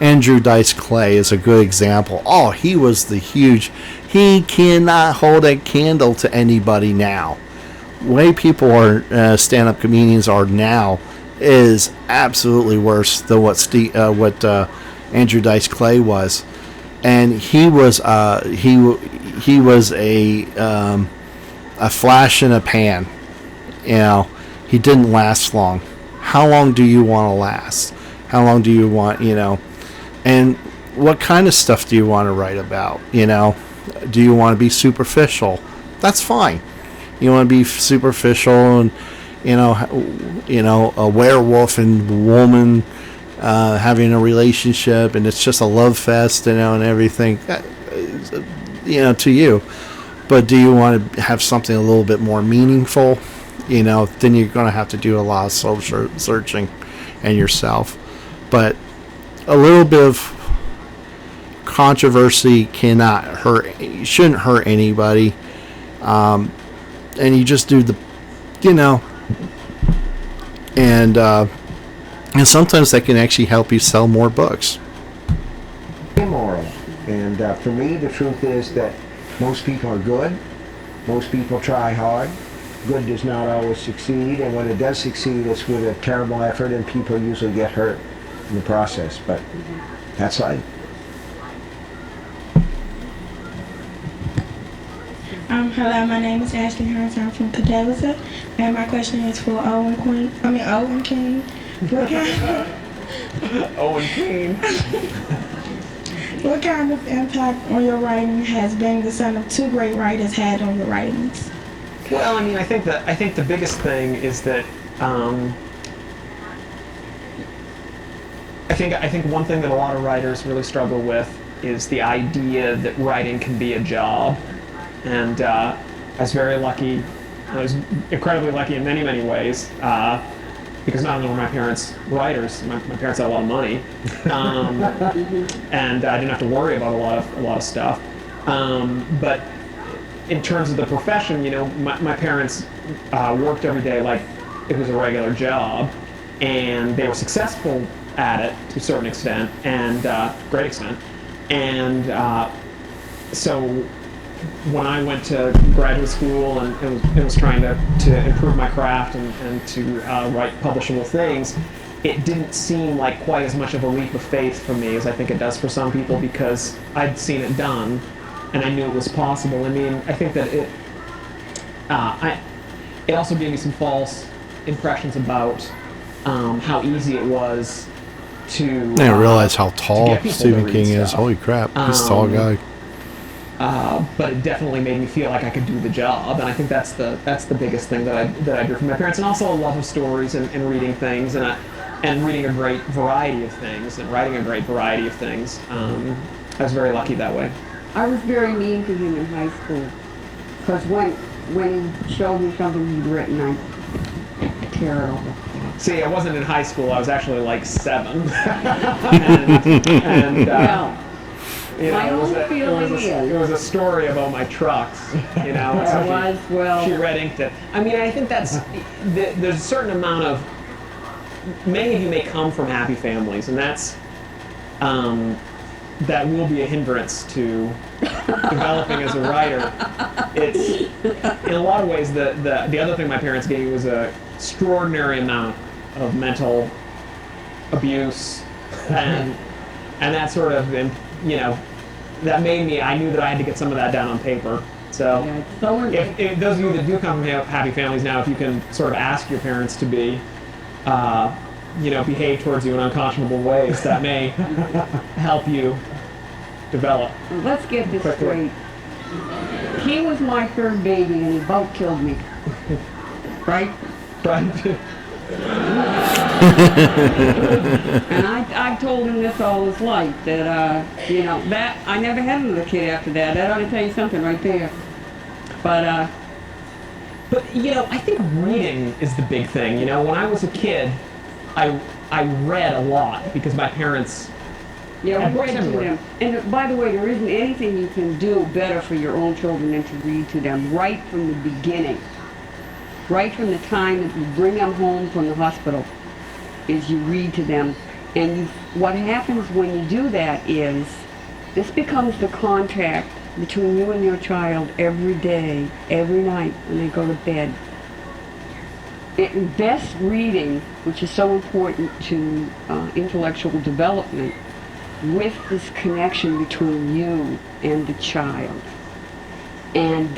Andrew Dice Clay is a good example. Oh, he was the huge. He cannot hold a candle to anybody now. The way people are stand-up comedians are now is absolutely worse than what Andrew Dice Clay was, and he was a flash in a pan. He didn't last long. How long do you want to last? How long do you want, and what kind of stuff do you want to write about? Do you want to be superficial? That's fine. You want to be superficial and a werewolf and woman having a relationship, and it's just a love fest, and everything, to you. But do you want to have something a little bit more meaningful? Then you're going to have to do a lot of soul searching and yourself. But a little bit of controversy shouldn't hurt anybody. And you just do and sometimes that can actually help you sell more books. Immoral. And for me, the truth is that most people are good. Most people try hard. Good does not always succeed, and when it does succeed, it's with a terrible effort, and people usually get hurt in the process. But that's life. Hello, my name is Ashley Hearns. I'm from Conduit, and my question is for Owen King. Owen King. What kind of impact on your writing has being the son of two great writers had on your writings? Well, I think the biggest thing is that I think one thing that a lot of writers really struggle with is the idea that writing can be a job. And I was very lucky. I was incredibly lucky in many, many ways, because not only were my parents writers, my parents had a lot of money, and I didn't have to worry about a lot of stuff. But in terms of the profession, my parents worked every day like it was a regular job, and they were successful at it to a certain extent, and great extent. And so when I went to graduate school and was trying to improve my craft and to write publishable things, it didn't seem like quite as much of a leap of faith for me as I think it does for some people, because I'd seen it done and I knew it was possible. I think that it also gave me some false impressions about how easy it was to. I didn't realize how tall Stephen King is. Holy crap, he's a tall guy. but it definitely made me feel like I could do the job, and I think that's the biggest thing that I drew from my parents, and also a love of stories and reading things, and reading a great variety of things and writing a great variety of things. I was very lucky that way. I was very mean to him in high school because when he showed me something he'd written, I'd tear it over. See, I wasn't in high school. I was actually like 7, and Well, you know, my own feeling is it was a story about my trucks. You know, it was, well, she red inked it. I mean, I think that's there's a certain amount of, many of you may come from happy families, and that's that will be a hindrance to developing as a writer. It's, in a lot of ways, the other thing my parents gave me was an extraordinary amount of mental abuse, and that sort of, you know, that made me, I knew that I had to get some of that down on paper. So, if those of you that do come from happy families now, if you can sort of ask your parents to be, you know, behave towards you in unconscionable ways, that may help you develop. Let's get this straight. He was my third baby and he about killed me. Right? Right. And I've told him this all his life, that, you know, that, I never had another kid after that. That ought to tell you something right there. But, you know, I think reading is the big thing. You know, when I was a kid, I read a lot because my parents... Yeah, we read to them. And by the way, there isn't anything you can do better for your own children than to read to them right from the beginning. Right from the time that you bring them home from the hospital, is you read to them. And what happens when you do that is, this becomes the contact between you and your child every day, every night when they go to bed. Best reading, which is so important to intellectual development, with this connection between you and the child. And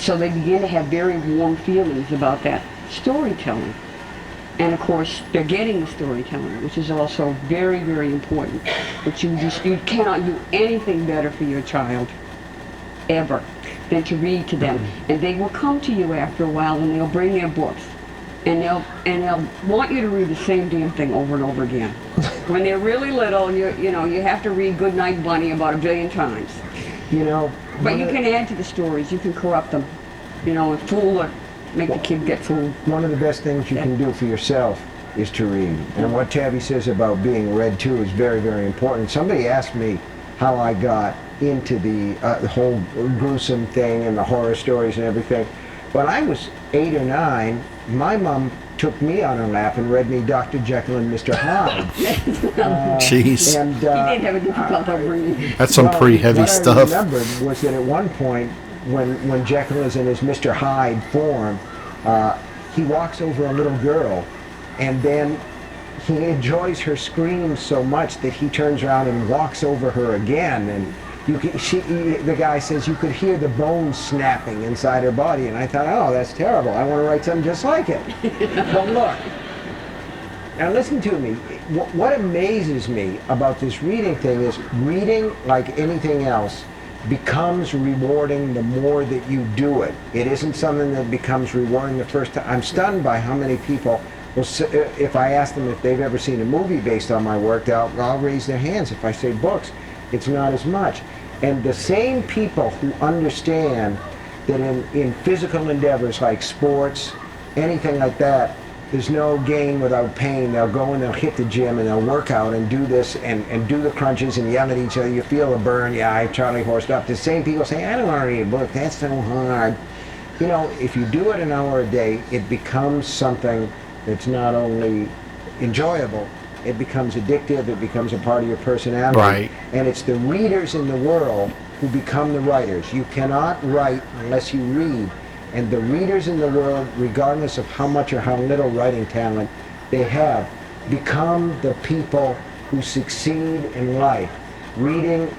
so they begin to have very warm feelings about that storytelling. And of course, they're getting the storytelling, which is also very, very important. But you cannot do anything better for your child, ever, than to read to them. And they will come to you after a while and they'll bring their books. And they'll want you to read the same damn thing over and over again. When they're really little, you know, you have to read Goodnight Bunny about 1 billion times. You know. But you can add to the stories. You can corrupt them, you know, and fool or make the kid get fooled. One of the best things you can do for yourself is to read. And what Tabby says about being read to is very, very important. Somebody asked me how I got into the whole gruesome thing and the horror stories and everything. When I was 8 or 9, my mom took me on her lap and read me Dr. Jekyll and Mr. Hyde. Jeez. And, he did have a difficult upbringing. That's some pretty heavy stuff. What I remembered was that at one point, when Jekyll is in his Mr. Hyde form, he walks over a little girl, and then he enjoys her screams so much that he turns around and walks over her again, and the guy says you could hear the bones snapping inside her body, and I thought, oh, that's terrible. I want to write something just like it. But look, now listen to me. What amazes me about this reading thing is reading, like anything else, becomes rewarding the more that you do it. It isn't something that becomes rewarding the first time. I'm stunned by how many people will, if I ask them if they've ever seen a movie based on my work, they'll raise their hands. If I say books, it's not as much. And the same people who understand that in physical endeavors like sports, anything like that, there's no gain without pain. They'll go and they'll hit the gym and they'll work out and do this and do the crunches and yell at each other. You feel a burn. Yeah, I Charlie horsed up. The same people say, I don't want to read a book. That's so hard. You know, if you do it an hour a day, it becomes something that's not only enjoyable, it becomes addictive, it becomes a part of your personality. Right. And it's the readers in the world who become the writers. You cannot write unless you read. And the readers in the world, regardless of how much or how little writing talent they have, become the people who succeed in life. Reading,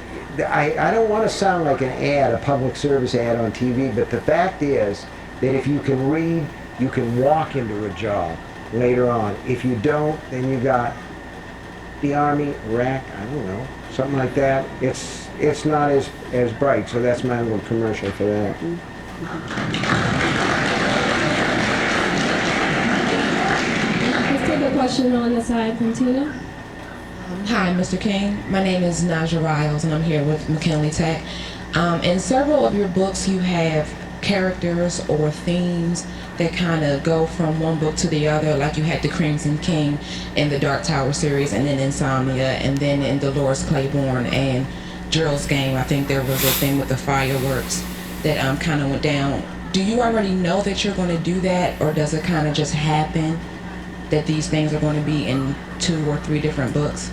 I don't want to sound like an ad, a public service ad on TV, but the fact is that if you can read, you can walk into a job later on. If you don't, then you got the Army, Iraq, I don't know, something like that. It's not as bright, so that's my little commercial for that. Let's take a question on the side from Tina. Hi, Mr. King. My name is Naja Riles, and I'm here with McKinley Tech. In several of your books, you have characters or themes that kind of go from one book to the other, like you had the Crimson King in the Dark Tower series, and then Insomnia, and then in Dolores Claiborne and Gerald's Game, I think there was a thing with the fireworks that kind of went down. Do you already know that you're going to do that, or does it kind of just happen that these things are going to be in 2 or 3 different books?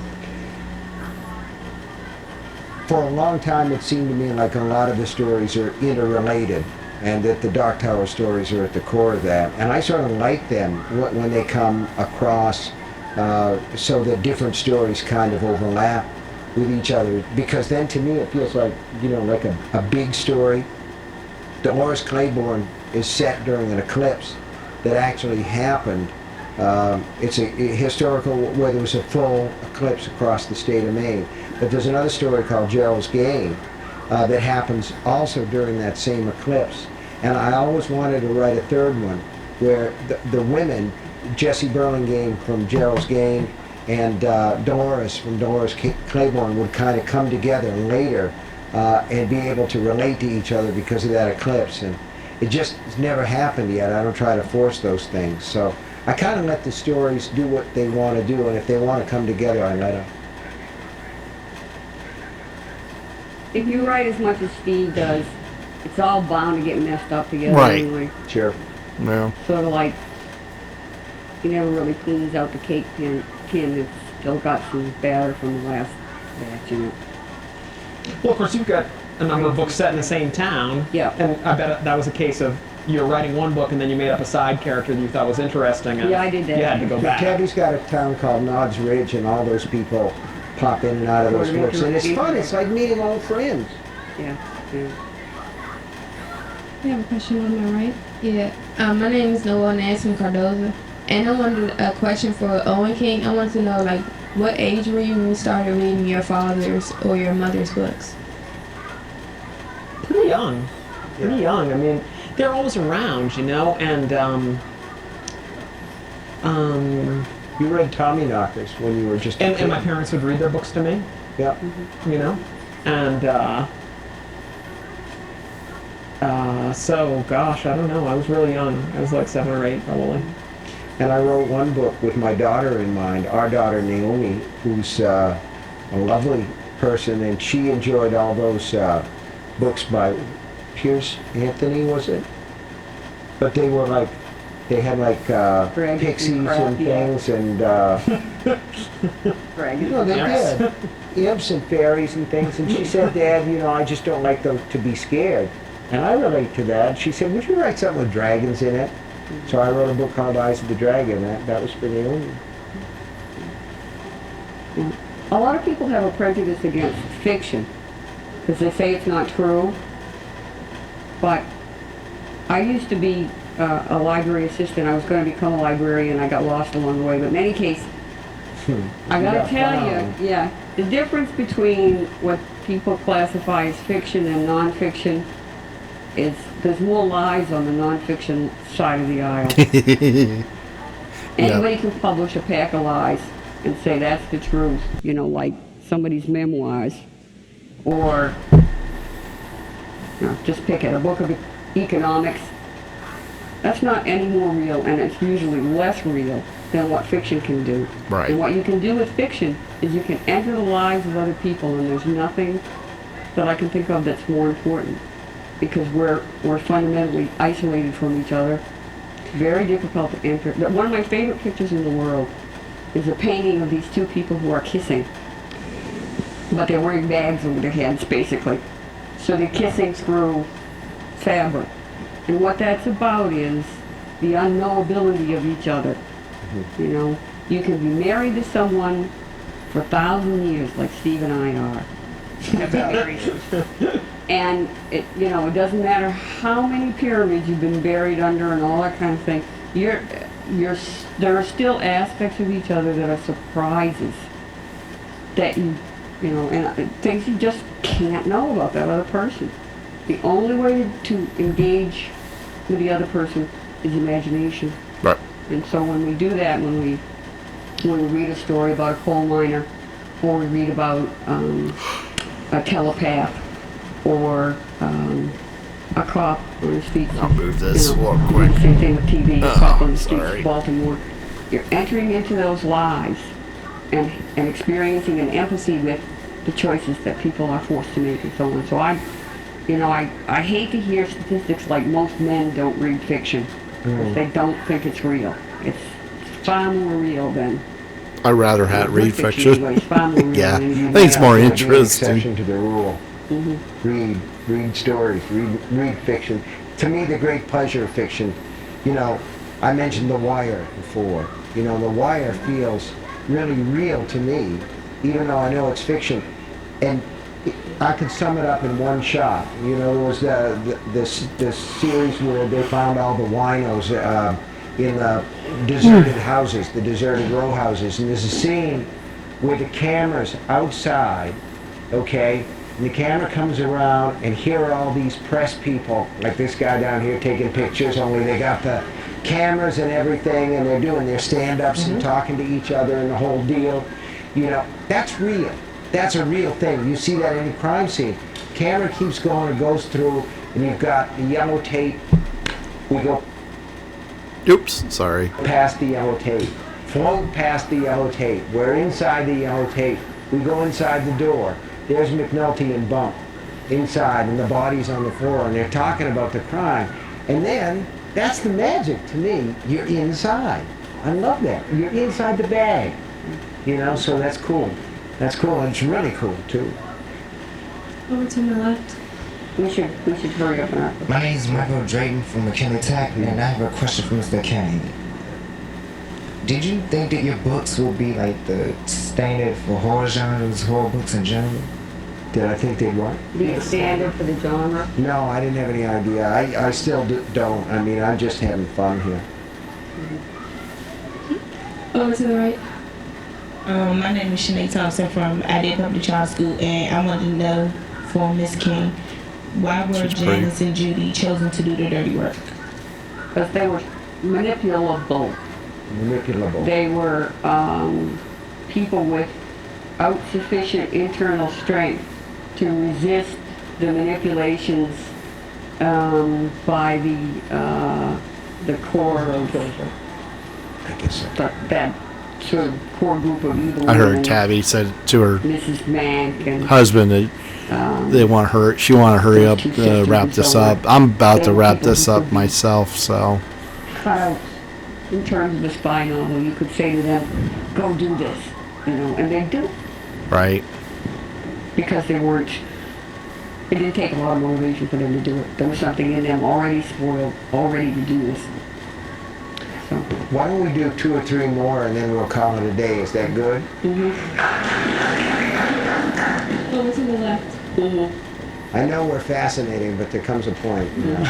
For a long time, it seemed to me like a lot of the stories are interrelated, and that the Dark Tower stories are at the core of that. And I sort of like them when they come across so that different stories kind of overlap with each other, because then to me it feels like, you know, like a big story. Dolores Claiborne is set during an eclipse that actually happened. It's a historical, where there was a full eclipse across the state of Maine. But there's another story called Gerald's Game that happens also during that same eclipse. And I always wanted to write a third one where the women, Jessie Burlingame from Gerald's Game and Dolores from Dolores Claiborne, would kind of come together later and be able to relate to each other because of that eclipse. And it just has never happened yet. I don't try to force those things. So I kind of let the stories do what they want to do, and if they want to come together, I let them. If you write as much as Steve does, it's all bound to get messed up together Right. anyway. Sure. Yeah. Sort of like he never really cleans out the cake tin that's still got some batter from the last batch in it. Well, of course, you've got a number of books set in the same town. Yeah. And I bet that was a case of you're writing one book and then you made up a side character that you thought was interesting. And Yeah, I did that. You had to go back. Tabby's got a town called Nodds Ridge, and all those people pop in and out of those books, and it's fun. It's like meeting old friends. Yeah. Yeah. We have a question on my right. Yeah, my name is Noel Nance from Cardozo, and I wanted a question for Owen King. I want to know, like, what age were you when you started reading your father's or your mother's books? Pretty young. Pretty young. I mean, they're always around, you know, and You read Tommyknockers when you were just and my parents would read their books to me. Yeah. You know, and so gosh, I don't know. I was really young. I was like 7 or 8 probably. And I wrote one book with my daughter in mind, our daughter Naomi, who's a lovely person, and she enjoyed all those books by Pierce Anthony, was it? But they were like, they had like pixies and things, and no, they did imps and fairies and things. And she said, "Dad, you know, I just don't like them to be scared." And I relate to that. She said, "Would you write something with dragons in it?" So I wrote a book called Eyes of the Dragon. That was for Naomi. A lot of people have a prejudice against fiction because they say it's not true. But I used to be a library assistant. I was going to become a librarian. I got lost along the way. But in any case, I got to tell you, yeah, the difference between what people classify as fiction and nonfiction is there's more lies on the nonfiction side of the aisle. Anybody can publish a pack of lies and say that's the truth, you know, like somebody's memoirs, or just pick it, a book of economics. That's not any more real, and it's usually less real than what fiction can do. Right. And what you can do with fiction is you can enter the lives of other people, and there's nothing that I can think of that's more important, because we're fundamentally isolated from each other. Very difficult to enter. One of my favorite pictures in the world is a painting of these two people who are kissing, but they're wearing bags over their heads, basically. So they're kissing through fabric. And what that's about is the unknowability of each other. Mm-hmm. You know, you can be married to someone for 1,000 years, like Steve and I are. And it, you know, it doesn't matter how many pyramids you've been buried under and all that kind of thing. There are still aspects of each other that are surprises. that you know, and things you just can't know about that other person. The only way to engage with the other person is imagination. Right. And so when we do that, when we read a story about a coal miner, or we read about a telepath, or a cop on the streets. I'll move this real you know, quick. Same thing with TV. A cop on the streets sorry. of Baltimore. You're entering into those lives and experiencing an empathy with the choices that people are forced to make and so on. So I hate to hear statistics like most men don't read fiction because they don't think it's real. It's far more real than I'd rather have read fiction. Anyway, it's far more real Yeah, than I think it's more Be an interesting. exception to the rule. Read stories, read fiction. To me, the great pleasure of fiction, you know, I mentioned The Wire before. You know, The Wire feels really real to me, even though I know it's fiction. And I could sum it up in one shot. You know, there was this series where they found all the winos in the deserted houses, the deserted row houses, and there's a scene where the camera's outside, okay, and the camera comes around, and here are all these press people, like this guy down here taking pictures, only they got the cameras and everything, and they're doing their stand-ups and talking to each other and the whole deal. You know, that's real. That's a real thing. You see that in a crime scene. Camera keeps going, it goes through, and you've got the yellow tape. We go Oops, sorry. past the yellow tape, float past the yellow tape. We're inside the yellow tape. We go inside the door. There's McNulty and Bump inside, and the body's on the floor, and they're talking about the crime. And then, that's the magic to me. You're inside. I love that. You're inside the bag. You know, so that's cool. That's cool, and it's really cool, too. Over to my left. We should hurry up now. My name is Michael Drayton from McKinley Tech, and I have a question for Mr. Kane. Did you think that your books would be like the standard for horror genres, horror books in general? Did I think they'd what? Be a standard for the genre? No, I didn't have any idea. I still don't. I mean, I'm just having fun here. Over to the right. My name is Shanae Thompson from I Did Public Child School, and I wanted to know for Miss King, why were Janice and Judy chosen to do the dirty work? Because they were manipulable. They were people without sufficient internal strength to resist the manipulations by the core of that sort of core group of evil. I heard Tabby said to her Mrs. Mank and husband that she want to hurry up, wrap this up. I'm about to wrap this up myself, so. Cut out, in terms of the spy novel, you could say to them, go do this, you know, and they do. Right. Because it didn't take a lot of motivation for them to do it. There was something in them already spoiled, already to do this. So. Why don't we do 2 or 3 more and then we'll call it a day? Is that good? Over to the left. I know we're fascinating, but there comes a point. You know?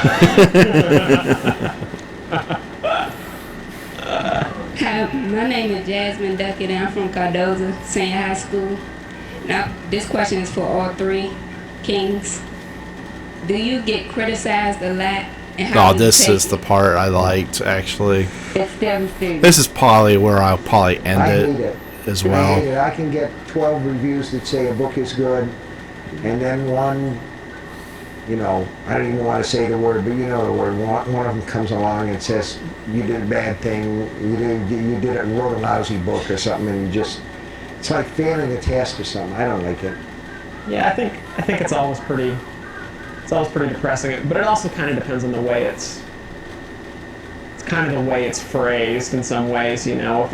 Hi, my name is Jasmine Duckett, and I'm from Cardozo Senior High School. Now, this question is for all 3 kings. Do you get criticized a lot? Oh, this is the part I liked, actually. It's devastating. This is probably where I'll probably end I hate it as I well. hate it. I can get 12 reviews that say a book is good, and then one, you know, I don't even want to say the word, but you know the word. One of them comes along and says you did a bad thing, you did it, wrote a lousy book or something, and it's like failing a test or something. I don't like it. Yeah, I think it's always pretty depressing. But it also kind of depends on the way it's kind of the way it's phrased in some ways. You know,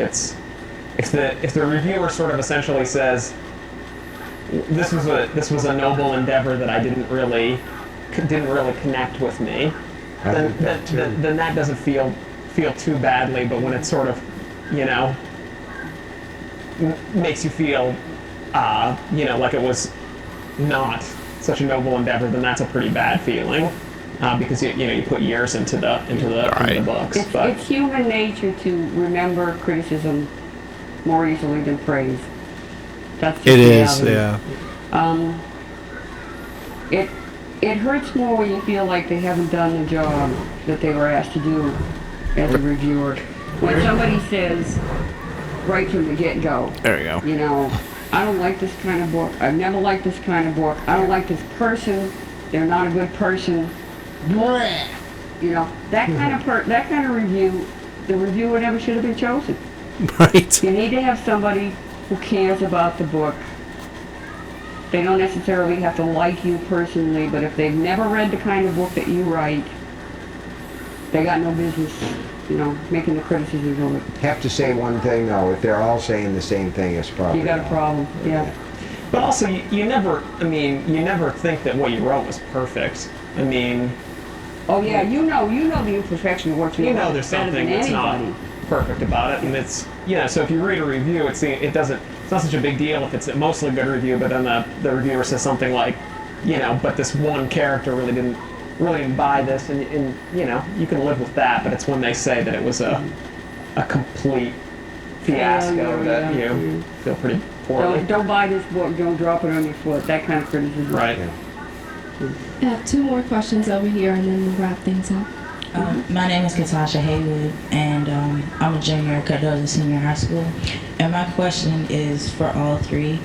if the reviewer sort of essentially says this was a noble endeavor that I didn't really connect with me, then that doesn't feel too badly. But when it sort of, you know, makes you feel, you know, like it was not such a noble endeavor, then that's a pretty bad feeling, because you put years into the books. It's human nature to remember criticism more easily than praise. That's just It is, reality. yeah. It hurts more when you feel like they haven't done the job that they were asked to do as a reviewer. When somebody says, right from the get-go, There you go. you know, I don't like this kind of book. I've never liked this kind of book. I don't like this person. They're not a good person. Blech. You know, that kind of review, the reviewer never should have been chosen. Right. You need to have somebody who cares about the book. They don't necessarily have to like you personally, but if they've never read the kind of book that you write, they got no business, you know, making the criticisms of it. Have to say one thing though, if they're all saying the same thing, it's probably You got a problem, yeah. But also, you never think that what you wrote was perfect. I mean... Oh yeah, you know the imperfection of what you know wrote there's better something than that's anybody. not perfect about it, and it's, so if you read a review, it's not such a big deal if it's a mostly good review, but then the reviewer says something like, but this one character really didn't buy this, and you can live with that, but it's when they say that it was a complete fiasco that you feel pretty poorly. Don't buy this book, don't drop it on your foot, that kind of criticism. Right. I have two more questions over here, and then we'll wrap things up. My name is Katasha Haywood, and I'm a junior at Cardozo Senior High School. And my question is for all three.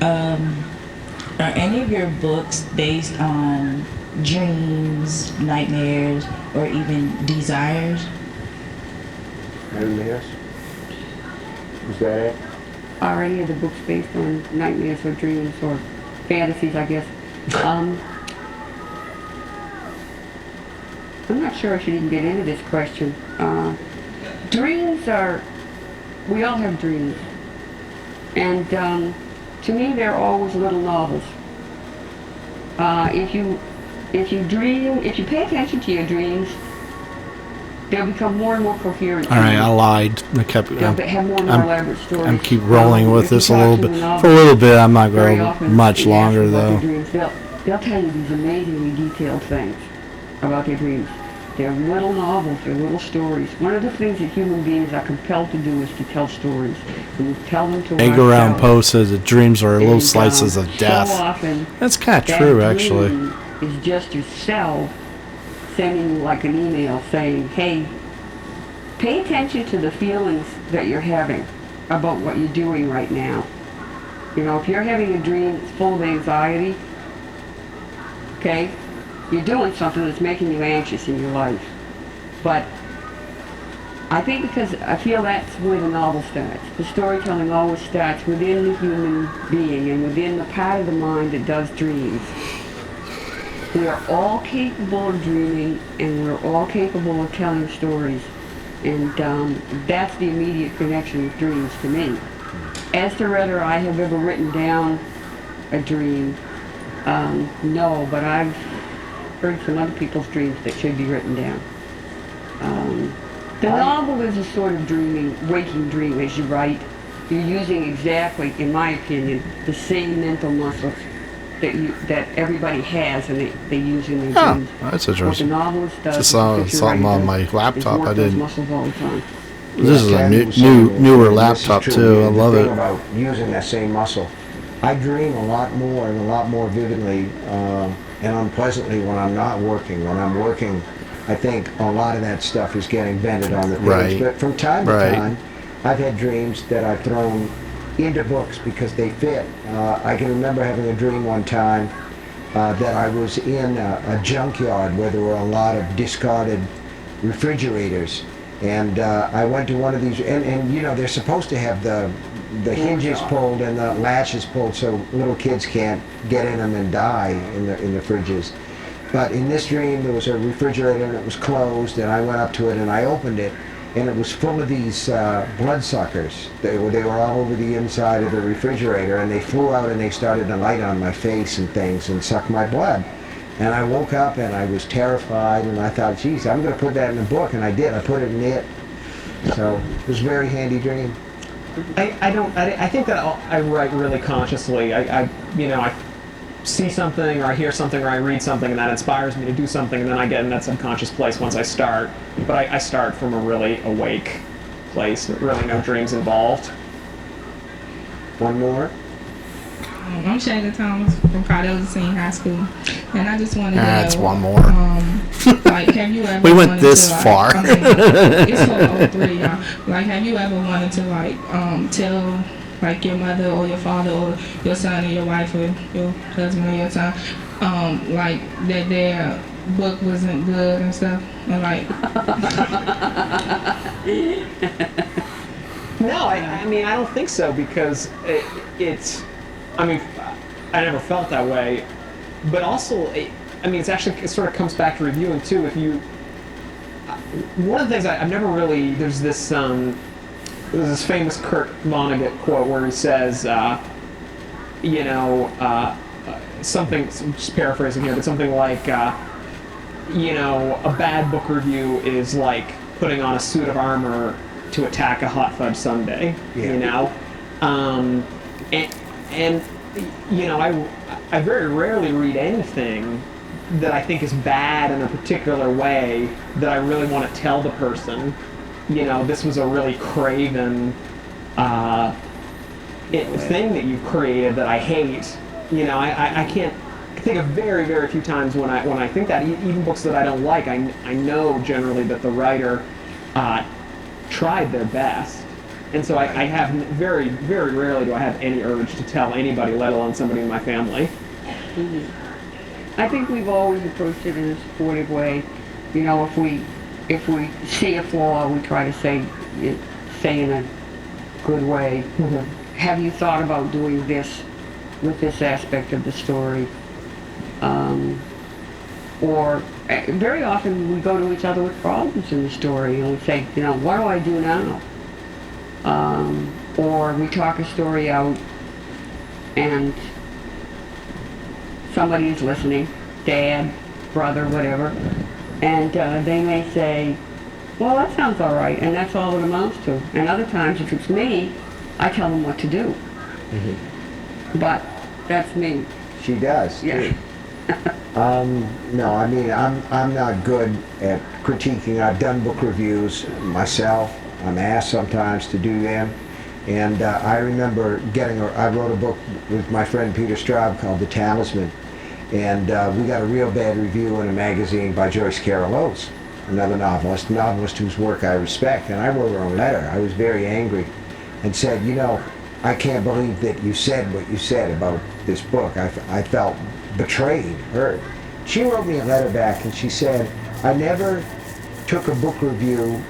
Are any of your books based on dreams, nightmares, or even desires? Nightmares? Is that it? Are any of the books based on nightmares or dreams or fantasies, I guess? I'm not sure I should even get into this question. Dreams are, we all have dreams. And to me, they're always little novels. If you pay attention to your dreams, they'll become more and more coherent. All right, I lied. I kept. They'll have more and more elaborate stories. I'm keep rolling with If you this a talk little to bit. the novel, For a little bit, I'm not very going often much when you ask longer them about though. their dreams, they'll tell you these amazingly detailed things about their dreams. They're little novels, they're little stories. One of the things that human beings are compelled to do is to tell stories. And we tell them to Edgar Allan ourselves. Poe says that dreams are little And, slices of death. So often, That's kind of that true, actually. dream is just yourself sending you like an email saying, hey, pay attention to the feelings that you're having about what you're doing right now. If you're having a dream that's full of anxiety, okay, you're doing something that's making you anxious in your life. But I think because I feel that's where the novel starts. The storytelling always starts within the human being and within the part of the mind that does dreams. We are all capable of dreaming, and we're all capable of telling stories. And that's the immediate connection with dreams to me. As to whether I have ever written down a dream, no, but I've heard some other people's dreams that should be written down. The novel is a sort of waking dream as you write. You're using exactly, in my opinion, the same mental muscles that everybody has and they use in their dreams. That's What the interesting. novelist does, Just what saw the fiction something writer on my does, laptop. is I work those didn't. muscles all the time. This is a Ken was newer saying, and this laptop is true, too. I the love thing it. about using that same muscle. I dream a lot more and a lot more vividly and unpleasantly when I'm not working. When I'm working, I think a lot of that stuff is getting vented on the page. Right. But from time to Right. time, I've had dreams that I've thrown into books because they fit. I can remember having a dream one time that I was in a junkyard where there were a lot of discarded refrigerators. And I went to one of these, and they're supposed to have the hinges pulled and the latches pulled so little kids can't get in them and die in the fridges. But in this dream, there was a refrigerator and it was closed, and I went up to it and I opened it, and it was full of these bloodsuckers. They were all over the inside of the refrigerator, and they flew out and they started to light on my face and things and suck my blood. And I woke up and I was terrified, and I thought, geez, I'm going to put that in a book, and I did. I put it in it. So it was a very handy dream. I think that I write really consciously. I see something, or I hear something, or I read something, and that inspires me to do something, and then I get in that subconscious place once I start. But I start from a really awake place, really no dreams involved. One more? I'm Shayla Thomas from Cardozo Senior High School, and I just wanted to know. That's one more. Like, have you ever? We went wanted this to, like, far. it's for all three, y'all. Like, have you ever wanted to tell like your mother or your father or your son or your wife or your husband or your son, like that their book wasn't good and stuff, or like? No, I mean, I don't think so, because it's, I mean, I never felt that way. But also, I mean, it sort of comes back to reviewing, too. If you, one of the things I've never really, there's this famous Kurt Vonnegut quote where he says, something, I'm just paraphrasing here, but something like, a bad book review is like putting on a suit of armor to attack a hot fudge sundae, and I very rarely read anything that I think is bad in a particular way that I really want to tell the person, this was a really craven thing that you've created that I hate. I can't think of very, very few times when I think that, even books that I don't like, I know generally that the writer tried their best. And so I have very, very rarely do I have any urge to tell anybody, let alone somebody in my family. I think we've always approached it in a supportive way. If we see a flaw, we try to say in a good way. Mm-hmm. Have you thought about doing this with this aspect of the story? Or very often we go to each other with problems in the story, and we say, what do I do now? Or we talk a story out and somebody is listening, dad, brother, whatever, and they may say, well, that sounds all right, and that's all it amounts to. And other times, if it's me, I tell them what to do. Mm-hmm. But that's me. She does, yeah. Too. No, I mean, I'm not good at critiquing. I've done book reviews myself. I'm asked sometimes to do them. And I remember I wrote a book with my friend Peter Straub called The Talisman. And we got a real bad review in a magazine by Joyce Carol Oates, another novelist whose work I respect. And I wrote her a letter. I was very angry and said, I can't believe that you said what you said about this book. I felt betrayed, hurt. She wrote me a letter back and she said, I never took a book review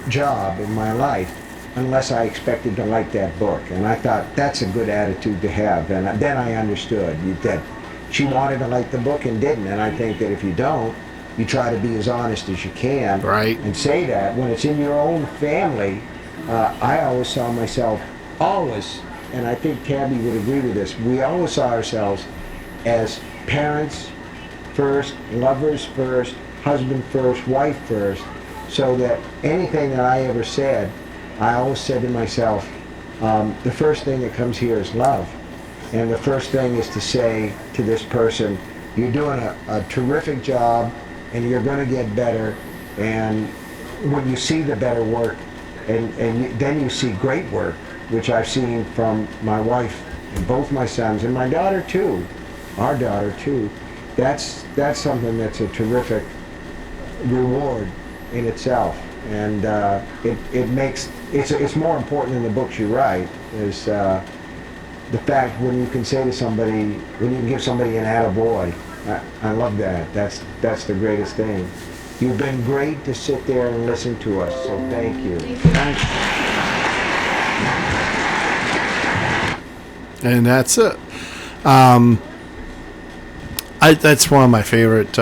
job in my life unless I expected to like that book. And I thought, that's a good attitude to have. And then I understood that she wanted to like the book and didn't. And I think that if you don't, you try to be as honest as you can. Right. And say that. When it's in your own family, I always saw myself, and I think Tabby would agree with this, we always saw ourselves as parents first, lovers first, husband first, wife first, so that anything that I ever said, I always said to myself, the first thing that comes here is love. And the first thing is to say to this person, you're doing a terrific job and you're going to get better. And when you see the better work, then you see great work, which I've seen from my wife and both my sons and my daughter too, our daughter too. That's something that's a terrific reward in itself. And it's more important than the books you write, is the fact when you can say to somebody, when you can give somebody an attaboy. I love that. That's the greatest thing. You've been great to sit there and listen to us, so thank you. And that's it. That's one of my favorite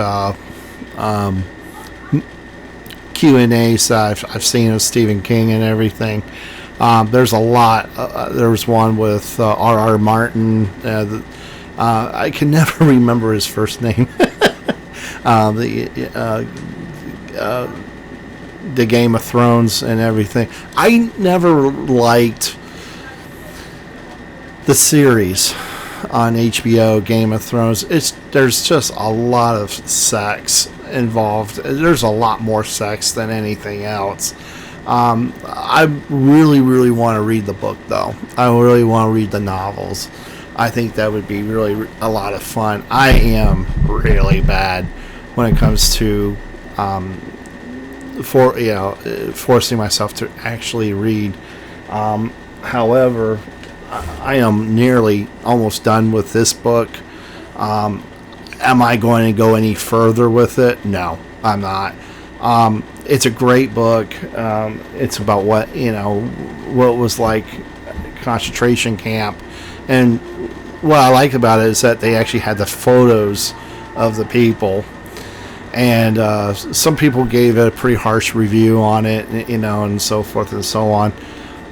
Q&As I've seen of Stephen King and everything. There's a lot. There was one with R.R. Martin. I can never remember his first name. The Game of Thrones and everything. I never liked the series on HBO, Game of Thrones. There's just a lot of sex involved. There's a lot more sex than anything else. I really, really want to read the book, though. I really want to read the novels. I think that would be really a lot of fun. I am really bad when it comes to forcing myself to actually read. However, I am nearly almost done with this book. Am I going to go any further with it? No, I'm not. It's a great book. It's about what was like concentration camp, and what I liked about it is that they actually had the photos of the people, and some people gave it a pretty harsh review on it, and so forth and so on.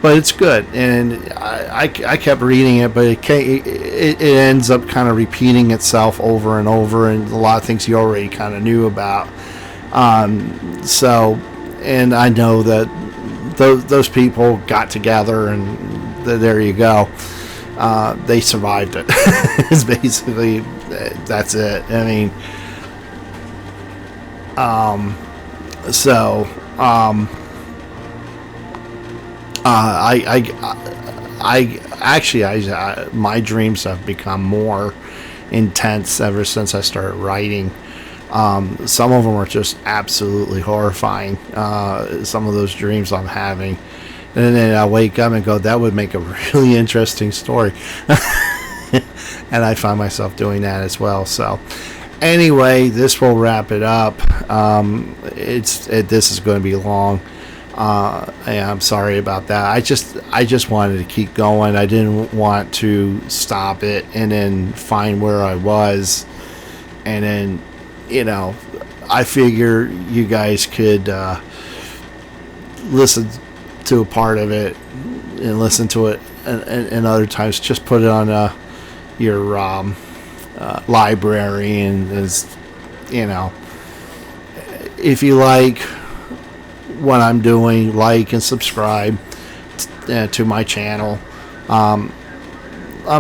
But it's good, and I kept reading it, but it ends up kind of repeating itself over and over, and a lot of things you already kind of knew about. And I know that those people got together, and there you go. They survived it. It's basically, that's it. I mean, my dreams have become more intense ever since I started writing. Some of them are just absolutely horrifying. Some of those dreams I'm having, and then I wake up and go, that would make a really interesting story. And I find myself doing that as well. So anyway, this will wrap it up. This is going to be long. I'm sorry about that. I just wanted to keep going. I didn't want to stop it and then find where I was, and then I figure you guys could listen to a part of it and listen to it, and other times just put it on your library, and if you like what I'm doing, like and subscribe to my channel. I'm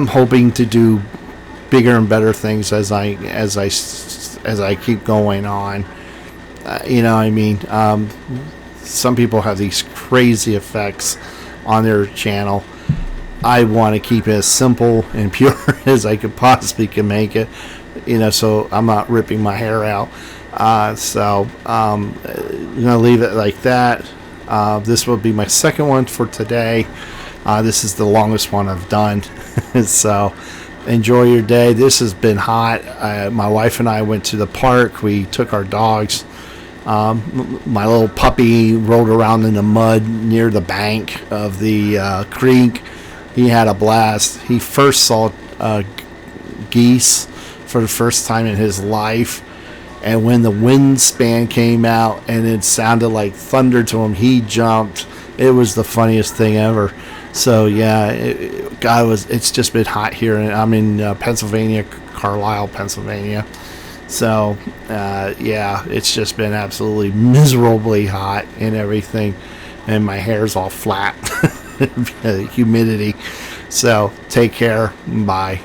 hoping to do bigger and better things as I keep going on. Some people have these crazy effects on their channel. I want to keep it as simple and pure as I could possibly can make it, so I'm not ripping my hair out. I'm gonna leave it like that. This will be my second one for today. This is the longest one I've done. So enjoy your day. This has been hot. My wife and I went to the park. We took our dogs. My little puppy rolled around in the mud near the bank of the creek. He had a blast. He first saw geese for the first time in his life. And when the wind span came out and it sounded like thunder to him, he jumped. It was the funniest thing ever. So yeah, it's just been hot here, and I'm in Pennsylvania, Carlisle, Pennsylvania. So yeah, it's just been absolutely miserably hot and everything, and my hair's all flat. Humidity. So take care. Bye.